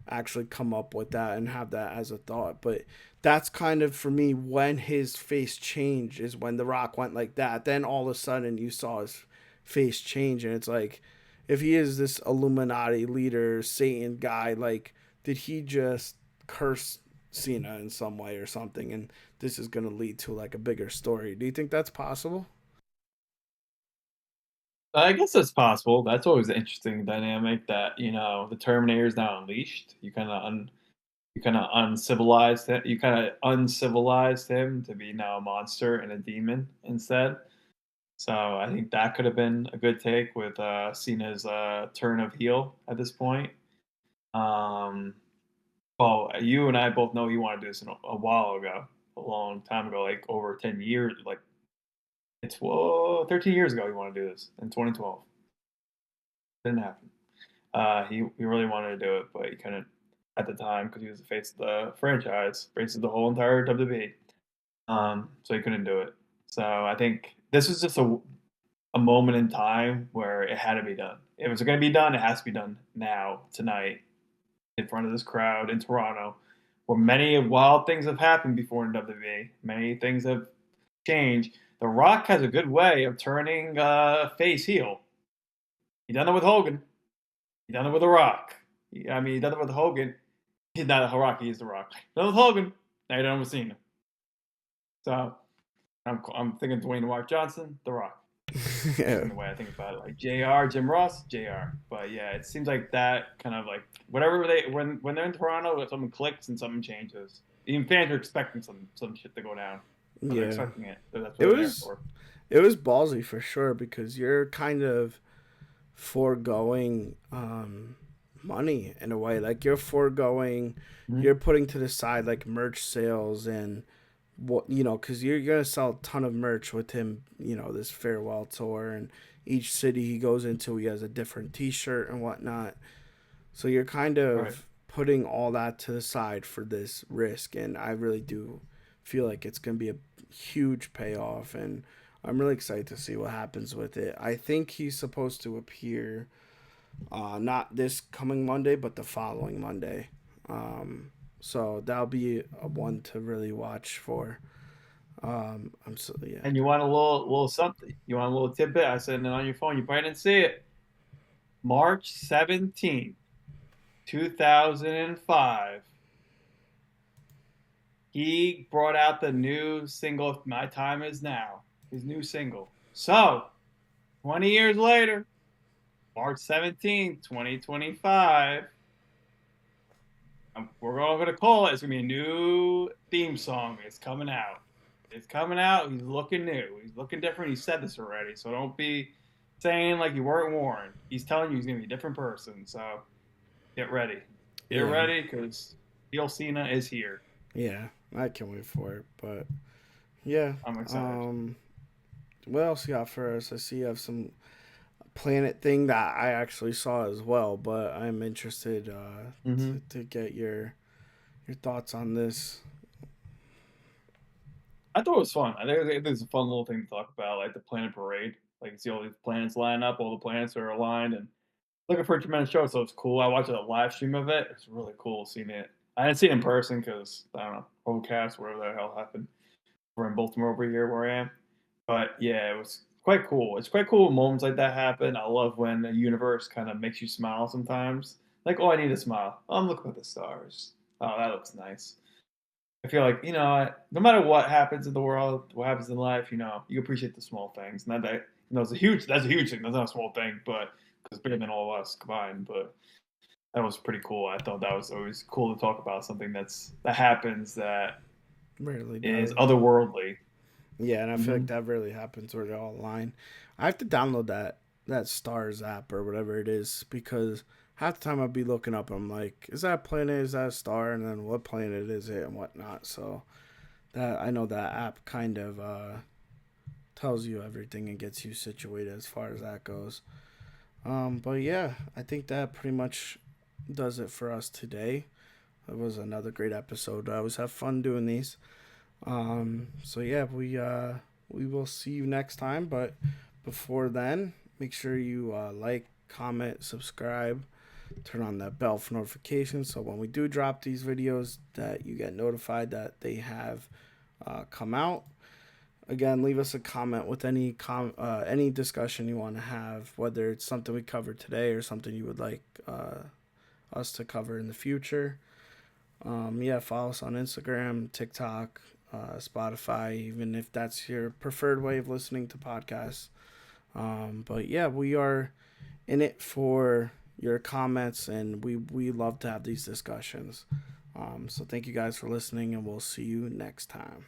actually come up with that and have that as a thought. But that's kind of for me when his face changed is when The Rock went like that. Then all of a sudden you saw his face change, and it's like if he is this Illuminati leader, Satan guy, like did he just curse Cena in some way or something? And this is going to lead to like a bigger story. Do you think that's possible? I guess that's possible. That's always an interesting dynamic that, the Terminator is now unleashed. You kind of uncivilized him. You kind of uncivilized him to be now a monster and a demon instead. So I think that could have been a good take with Cena's turn of heel at this point. Um, well, you and I both know you wanted to do this a while ago, a long time ago, like over 10 years. Like it's 13 years ago. You want to do this in 2012. Didn't happen. He really wanted to do it, but he couldn't at the time because he was the face of the franchise, face of the whole entire WWE. So he couldn't do it. So I think this was just a moment in time where it had to be done. If it's going to be done, it has to be done now, tonight, in front of this crowd in Toronto, where many wild things have happened before in WWE. Many things have changed. The Rock has a good way of turning face heel. He done it with Hogan. He done it with The Rock. He done it with Hogan. He's not a Rock. He's The Rock. Done it with Hogan. Now he done it with Cena. So I'm thinking Dwayne The Rock Johnson, The Rock. Yeah. In the way I think about it, like Jr. Jim Ross, Jr. But yeah, it seems like that kind of like whatever when they're in Toronto, if something clicks and something changes. Even fans are expecting some shit to go down, or they're Yeah. expecting it. So that's It what they're there was for. it was ballsy for sure because you're kind of foregoing money in a way. Like Mm-hmm. you're putting to the side like merch sales and what because you're gonna sell a ton of merch with him. This farewell tour, and each city he goes into, he has a different T-shirt and whatnot. So you're kind Right. of putting all that to the side for this risk, and I really do feel like it's gonna be a huge payoff, and I'm really excited to see what happens with it. I think he's supposed to appear Not this coming Monday, but the following Monday. So that'll be a one to really watch for. I'm so yeah. And you want a little something? You want a little tidbit? I said it on your phone. You probably didn't see it. March 17th, 2005. He brought out the new single, My Time Is Now, his new single. So, 20 years later, March 17th, 2025, we're all going to call it. It's going to be a new theme song. It's coming out. It's coming out. He's looking new. He's looking different. He said this already. So don't be saying like you weren't warned. He's telling you he's going to be a different person. So get ready. Get ready because Cena is here. Yeah, I can't wait for it. But yeah, I'm excited. What else you got for us? I see you have some planet thing that I actually saw as well, but I'm interested to get your thoughts on this. I thought it was fun. I think it's a fun little thing to talk about, like the planet parade. Like you see all these planets line up, all the planets are aligned, and looking for a tremendous show. So it's cool. I watched a live stream of it. It's really cool seeing it. I didn't see it in person because I don't know, overcast, whatever the hell happened. We're in Baltimore over here where I am, but yeah, it was quite cool. It's quite cool when moments like that happen. I love when the universe kind of makes you smile sometimes. Like, oh, I need to smile. Oh, I'm looking at the stars. Oh, that looks nice. I feel like no matter what happens in the world, what happens in life, you appreciate the small things. Not that that's a huge thing. That's not a small thing, but because it's bigger than all of us combined. But that was pretty cool. I thought that was always cool to talk about something that happens that Rarely is does. otherworldly. Yeah, and I feel like that really happens where they all align. I have to download that Stars app or whatever it is because half the time I'd be looking up. I'm like, is that a planet? Is that a star? And then what planet is it and whatnot. So that I know that app kind of tells you everything and gets you situated as far as that goes. But yeah, I think that pretty much does it for us today. It was another great episode. I always have fun doing these. So yeah, we will see you next time. But before then, make sure you like, comment, subscribe, turn on that bell for notifications. So when we do drop these videos, that you get notified that they have come out. Again, leave us a comment with any discussion you want to have, whether it's something we covered today or something you would like us to cover in the future. Yeah, follow us on Instagram, TikTok, Spotify, even if that's your preferred way of listening to podcasts. But yeah, we are in it for your comments, and we love to have these discussions. So thank you guys for listening, and we'll see you next time.